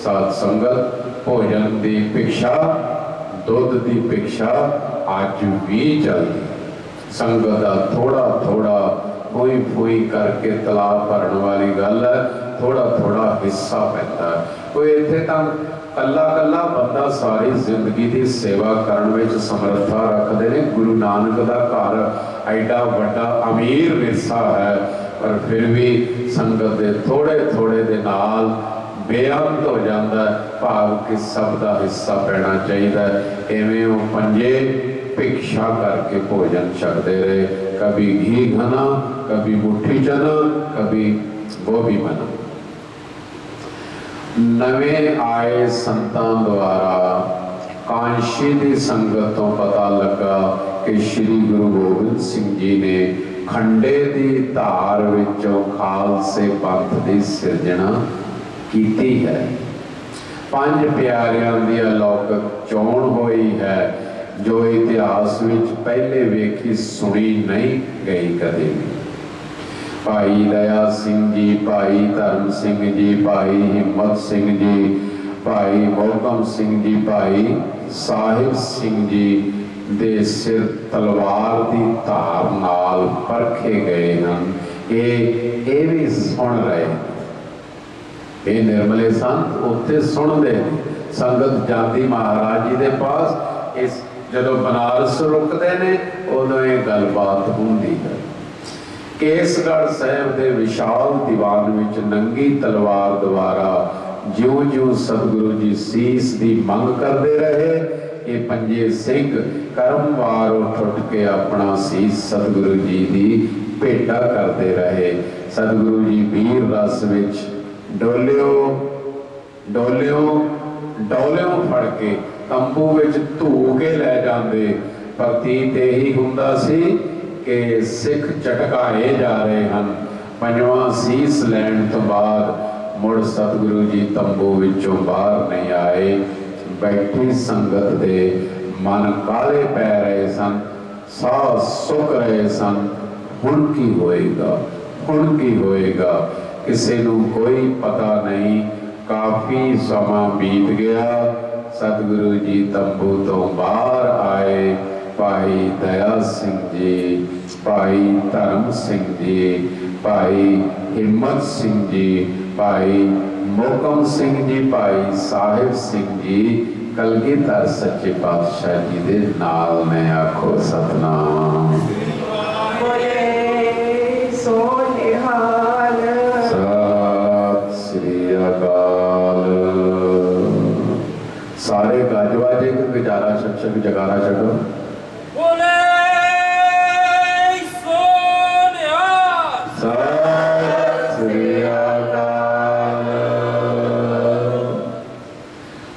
साध संगत भोजन की भिक्षा, दुध की भिक्षा अज भी चलती। संगत का थोड़ा थोड़ा फूई फूई करके तलाब भरन वाली गल है, थोड़ा थोड़ा हिस्सा पैदा। कोई इत्थे तक कला कला बंदा सारी जिंदगी की सेवा करने में समर्था रखते हैं। गुरु नानक का घर एडा वड्डा अमीर विरसा है, पर फिर भी संगत के थोड़े थोड़े दे नाल बेअंत हो जाता है। भाव कि सब का हिस्सा पैना चाहिए। इवें वो पंजे भिक्षा करके भोजन छकते रहे, कभी घी घना, कभी मुट्ठी चना, कभी गोभी बना। नवे आए संतां द्वारा कांशी की संगत तो पता लगा कि श्री गुरु गोबिंद सिंह जी ने खंडे की धार विचों खालसे पंथ की सिरजना की है। 5 प्यारियां दी अलौकिक चोण हुई है, जो इतिहास विच पहले वेखी सुनी नहीं गई कदे भी। भाई दया सिंह जी, भाई धर्म सिंह जी, भाई हिम्मत सिंह जी, भाई मोहकम सिंह जी भाई साहिब सिंह जी दे सिर तलवार की धार नाल परखे गए हैं। ये भी सुन रहे, ये निर्मले संत उत्थे सुनते संगत जाती महाराज जी के पास। इस जदों बनारस रुकते हैं उदों ये गलबात होंदी है। केसगढ़ साहब के विशाल दीवान विच नंगी तलवार द्वारा ज्यों ज्यों सतगुरु जी सीस की मंग करते रहे, ये पंजे सिंह करमवार उठ के अपना सीस सतगुरु जी की भेटा करते रहे। सतगुरु जी वीर रस विच डोलियो डोलियो डोलियो फड़ के तंबू विच धू के लै जाते। प्रतीत यही हुंदा सी कि सिख झटकाए जा रहे हैं। पंजवां सीस लैण तो बाद मुड़ सतगुरु जी तंबू विचों बाहर नहीं आए। बैठी संगत दे मन काले पै रहे सन, साह सुक रहे सन। हुण की होएगा, हुण की होएगा, किसी नूं कोई पता नहीं। काफ़ी समा बीत गया, सतगुरु जी तंबू तो बाहर आए। भाई दया सिंह जी, भाई धर्म सिंह जी, भाई हिम्मत सिंह जी, भाई मोहकम सिंह जी, भाई साहिब सिंह जी कलगीधर सच्चे पातशाह जी दे नाल ने। आखो सतनाम सत श्री अकाल। सारे गज वाजे के गुजारा शक जगारा छो।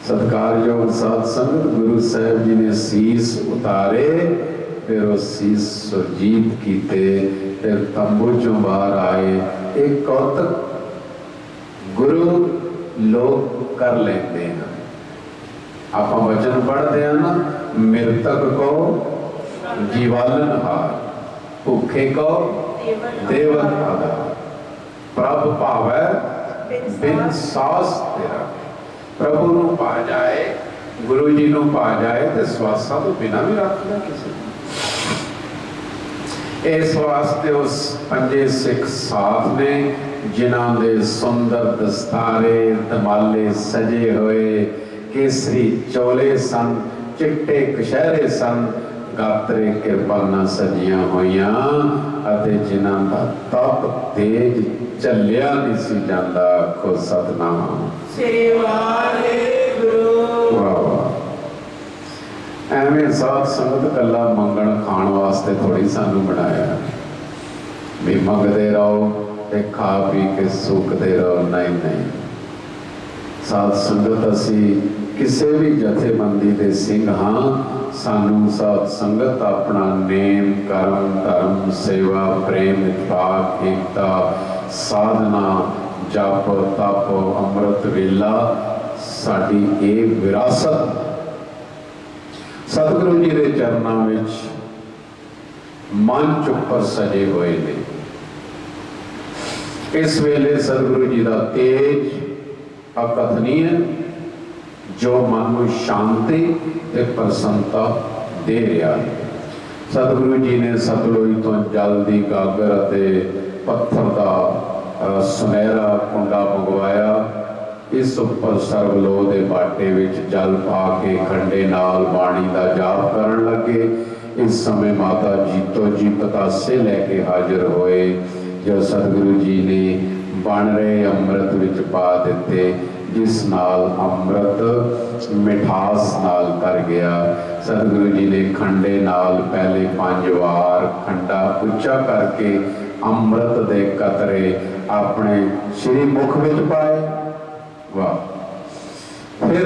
सत्कारयोग साध संगत गुरु साहब जी ने सीस उतारे, फिर वो सीस सुरजीत कीते, फिर तंबू चों बाहर आए। एक कौतक गुरु लोग कर लेते हैं। आप वचन पढ़ते हैं ना, मृतक को जीवालन हार, भूखे को देवत आधार, प्रभ भावै बिन सास तेरा। प्रभु नूं पा जाए, गुरु जी नूं पा जाए तो स्वासा तो बिना भी रख ले किसी। इस वास्ते उस पंजे सिख साथ ने जिन्हां दे सुंदर दस्तारे दमाले सजे हुए, केसरी चोले सन, चिट्टे कशहरे सन, गात्रे किरपाना सजियां होइयां अते जिन्हां दा तप तेज चलिया नहीं सी जांदा। आखो सतनाम श्री वाहिगुरु। वाह वाह। एवें साध संगत कला मंगण खाण वास्ते थोड़ी सानू बनाया भी मंगते रहो ते खा पी के सुखते रहो। नहीं नहीं, साध संगत असी किसी भी जथेबंदी के सिंह हाँ। सानू साध संगत अपना नेम कर्म धर्म सेवा प्रेम इतफाक एकता साधना जप तप अमृत वेला साडी ये विरासत सतगुरु जी के चरणों में मंच उपर सजे हुए ने। इस वेले सतगुरु जी का तेज अकथनीय जो मन को शांति ते प्रसन्नता दे रहा है। सतगुरु जी ने सतलुज तो जल की गागर अते पत्थर का सुनहरा कुंडा मंगवाया। इस उपर सर्वलो के बाटे विच जल पा के खंडे नाल बाणी का जाप करन लगे। इस समय माता जीतो जी पतासे लैके हाजिर होए जो सतगुरु जी ने बन रहे अमृत विच पा दिते, जिस नाल अमृत मिठास नाल तर गया। सतगुरु जी ने खंडे नाल पहले 5 वार खंडा उच्चा करके अमृत दे कतरे अपने श्री मुख विच पाए। वाह। फिर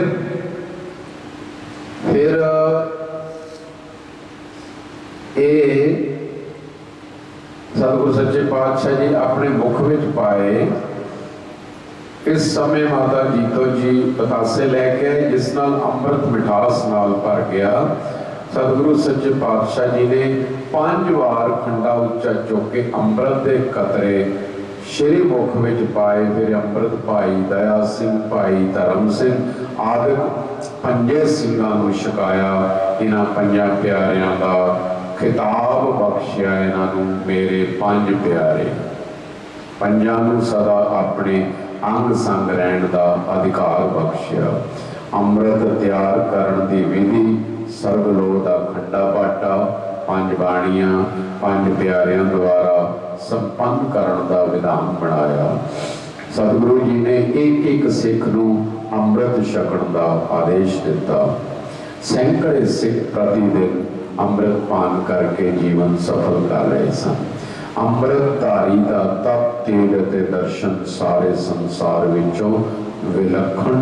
सतगुरु सच्चे पातशाह जी अपने मुख विच पाए। इस समय माता जीतो जी पतासे लैके जिस नाल अमृत मिठास नाल भर गया। सतगुरु सच्चे पातशाह जी ने 5 वार खंडा उच्चा चुक के अमृत के कतरे श्री मुख विच पाए। फिर अमृत भाई दया सिंह, भाई धर्म सिंह आदि पंजे सिंघां नूं छकाया। इन्हां पंजां प्यारियां दा खिताब बख्शिया इन्हां नूं मेरे पंज प्यारे। पंजां नूं सदा अपने अंग संग रहण दा अधिकार बख्शिया। अमृत तैयार करन दी विधि सर्वलोह दा खंडा बाटा पंज बाणियां पंज प्यारियां द्वारा संपन्न करन दा विधान बनाया। सतगुरु जी ने एक एक सिख नूं अमृत छकण दा आदेश दिता। सैकड़े सिख प्रतिदिन अमृत पान करके जीवन सफल कर रहे सन। अमृतधारी का तप तेज ते दर्शन सारे संसार विचों विलखण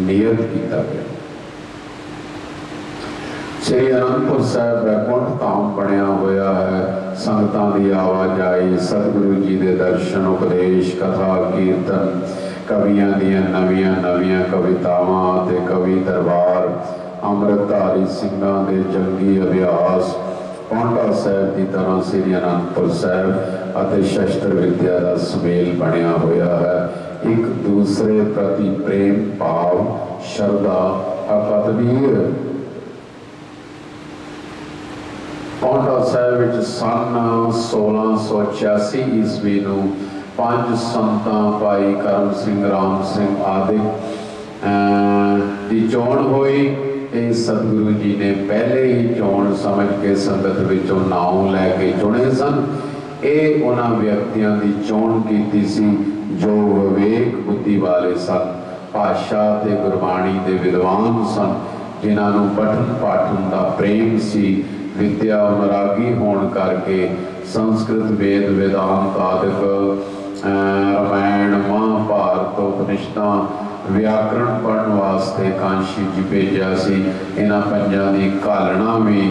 नियत किया गया। श्री आनंदपुर साहब वैकुंठ धाम बनया होया है। संगतां दी आवाजाई, सतगुरु जी के दर्शन, उपदेश, कथा, कीर्तन, कवियां दियां नवीआं नवीआं कवितावां ते कवि दरबार, अमृतधारी सिंघां दे जंगी अभ्यास, पाउंटा साहब की तरह श्री आनंदपुर साहब अते शस्त्र विद्या का सुमेल बनया होया है। एक दूसरे प्रति प्रेम भाव, श्रद्धा, अकतवीर पाउंटा साहब विच सन 1686 ईस्वी नूं पंज संतां भाई करम सिंह, राम सिंह आदि की चोण हुई। सतगुरु जी ने पहले ही चोण समझ के संगत विचों नाम लैके चुने सन। ये उन्हां व्यक्तियों की चोण की सी जो विवेक बुद्धि वाले सन, भाषा ते गुरबाणी के विद्वान सन, जिन्होंने पठन पाठन का प्रेम सी, विद्या अनुरागी होने करके संस्कृत वेद वेदांत आदिक रामायण महाभारत उपनिषदां व्याकरण पढ़ने वास्ते कांशी जी भेजा सी। इन्हां पंजां दी घालना भी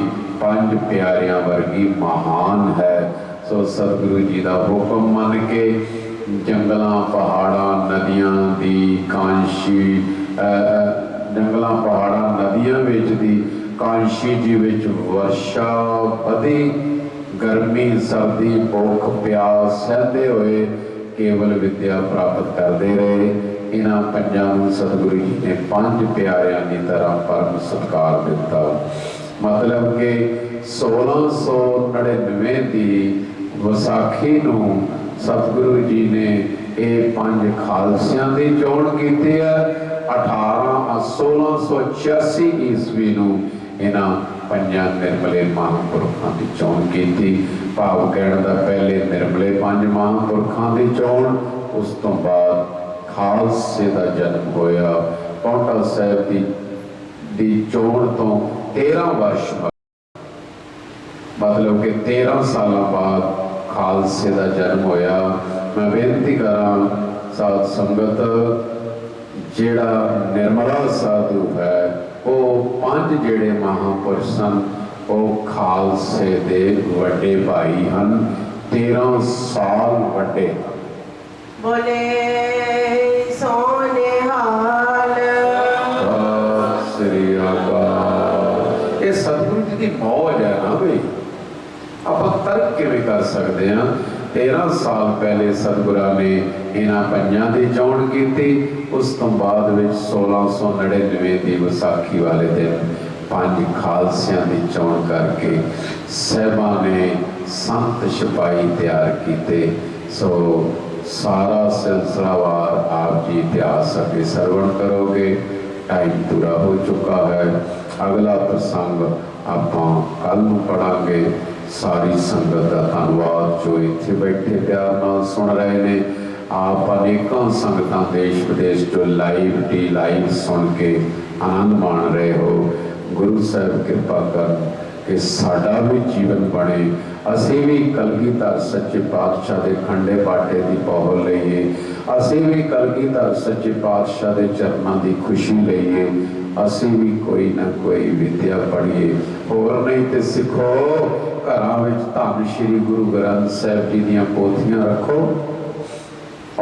पंज प्यारियां वर्गी महान है। सो सतगुरु जी का हुक्म मन के जंगलों पहाड़ों नदियां दी कांशी जंगलों पहाड़ों नदियां विच दी कांशी जी विच वर्षा बधी, गर्मी सर्दी भुख प्यास सहते हुए केवल विद्या प्राप्त करते रहे। इन्हां पंजां नूं सतगुरु जी ने पंज प्यारियां की तरह परम सत्कार दिता। मतलब कि 1699 की विसाखी नूं सतगुरु जी ने ये पंज खालसियां की चोण की है। 1686 ईस्वी नूं इन्हां पंजां निर्मले महापुरखों की चोण की। भाव कहण दा पहले निर्मले पंज महापुरखों की चोण, उस तो बाद खालसे का जन्म होया। पाउंटा साहब की चोण तो 13 वर्ष मतलब कि 13 साल बाद खालसे का जन्म होया। मैं बेनती करा साध संगत, जेड़ा निर्मला साधु है वो पांच जेड़े महापुरुष सन वो खालसे दे वड्डे भाई हन, 13 साल वड्डे। बोले सोने हाल श्री अकाल। ये सतगुरु जी की मौज है ना भाई, आप तर्क किवें कर सकते हैं। 13 साल पहले सतगुरा ने इन्हां पंजां दी चोण की। उस तो बाद 1699 की विसाखी वाले दिन पंज खालसियां की चोण करके साहिबां ने संत सिपाही तैयार किए। सो सारा सिलसिलावार आप जी इतिहास अगे सरवण करोगे। टाइम पूरा हो चुका है। अगला प्रसंग आप कल पढ़ांगे। सारी संगत का धन्यवाद जो इत्थे बैठे प्यार नाल सुन रहे ने। आप अनेकों संगतां देश विदेश जो लाइव टी लाइव सुन के आनंद मान रहे हो। गुरु साहब कृपा कर कि साडा भी जीवन बने, असी भी कलगीधर सच्चे पातशाह के खंडे बाटे की पौल लईए, असी भी कलगीधर सच्चे पातशाह के चरणों की खुशी लईए, असी भी कोई ना कोई विद्या पढ़िए। होर नहीं तो सिखो, घरां विच धन श्री गुरु ग्रंथ साहिब जी दीआं पोथियां रखो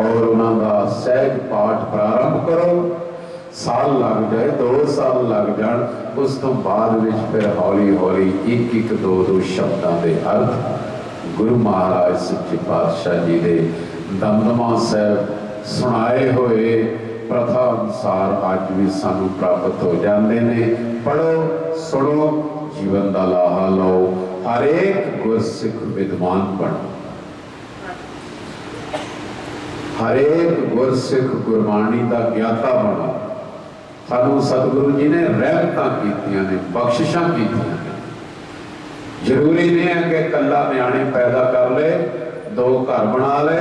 और उन्हां दा सहज पाठ प्रारंभ करो। साल लग जाए, 2 साल लग जान, उस तो बाद विच फिर हौली हौली एक एक दो दो शब्दों के अर्थ गुरु महाराज सच्चे पातशाह जी के दमदमा साहब सुनाए हुए प्रथा अनुसार अज भी सानू प्राप्त हो जाते हैं। पढ़ो सुनो जीवन का लाहा लो, हर एक गुरसिख विद्वान बनो, हर एक गुरसिख गुरबाणी का ज्ञाता बनो। सानू सतगुरु जी ने रहमतां कीतियां ने, बख्शिशां कीतियां ने। जरूरी नहीं है कि कला न्याणे पैदा कर ले, दो घर बना ले,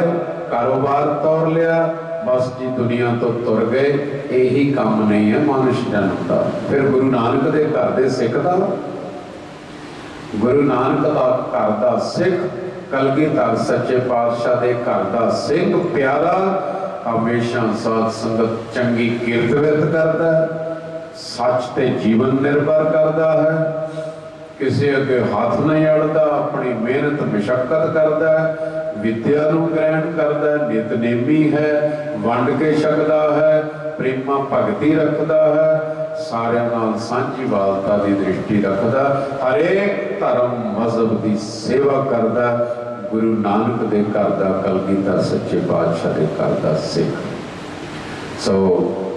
कारोबार तोड़ लिया, बस जी दुनिया तो तुर गए, यही काम नहीं है मनुष्य जन्म का। फिर गुरु नानक के घर के सिख का, गुरु नानक का घर का सिख, कलगीधर सच्चे पातशाह के घर का सिख प्यारा हमेशा साध संगत चंगी किरत विरत करता है, सच ते जीवन निर्भर करता है, किसी अगे हाथ नहीं अड़ता, अपनी मेहनत मशक्कत करता है, विद्या नूं ग्रहण करता है, नितनेमी है, वंड के छकदा है, प्रेमा भगती रखता है, सारियां नाल सांझीवालता की दृष्टि रखता, हरेक धर्म मजहब की सेवा करता। गुरु नानक दे घर दा, कलगीधर सच्चे पातशाह के घर दा सिख। सो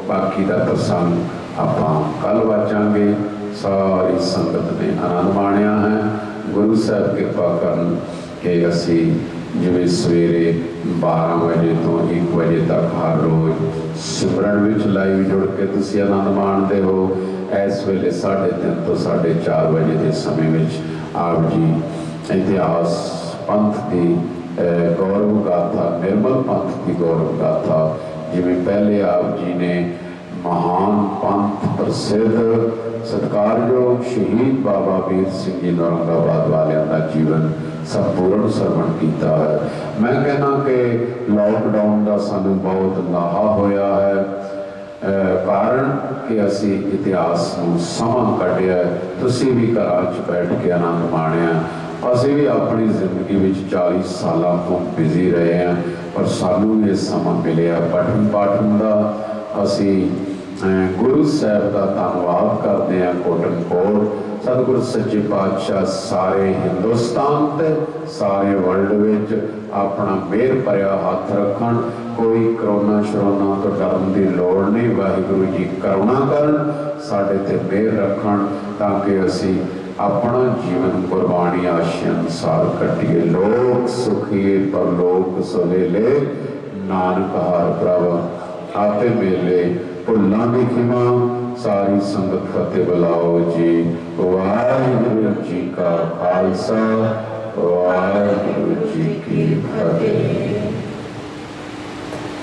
बाकी का प्रसंग आपां कल वाचांगे। सारी संगत ने आनंद माणिया है। गुरु साहब कृपा करन कि असी जिवें सवेरे 12 बजे तो 1 बजे तक हर रोज़ सिमरन विच लाइव जुड़ के तुसीं आनंद माणदे हो। इस वेले 3:30 तो 4:30 बजे के समय में आप जी इतिहास पंथ की गौरव गाथा, निर्मल पंथ की गौरव गाथा, जिवें पहले आप जी ने महान पंथ प्रसिद्ध सत्कारयोग शहीद बाबा वीर सिंह जी औरंगाबाद वालियां का जीवन संपूर्ण श्रवण किया है। मैं कहना कि लॉकडाउन का सानू बहुत लाहा होया है, कारण कि असी इतिहास नूं समां कढिया। तुसीं भी घरां च बैठ के आनंद माणिया, असी भी अपनी जिंदगी में 40 सालों तो बिजी रहे हैं, पर सानू ये समा मिले पठन पाठन का। असी गुरु साहब का धन्यवाद करते हैं कोटन कोट। सतगुरु सच्चे पातशाह सारे हिंदुस्तान ते सारे वर्ल्ड विच अपना मेहर भरिया हाथ रखन। कोई करोना शरोना तो डरन की लोड़ नहीं। वाहिगुरु जी करुणा करन, साडे ते मेहर रखन, ताकि असी अपना जीवन गुरबाणी आशय अनुसार कटिए। लोक सुखिए परलोक सुहेले, नानक हार प्रभ आपे मेले। भुल्लां दी खिमा, सारी संगत फतेह बुलाओ जी। वाहिगुरु जी का खालसा, वाहिगुरु जी की फतेह।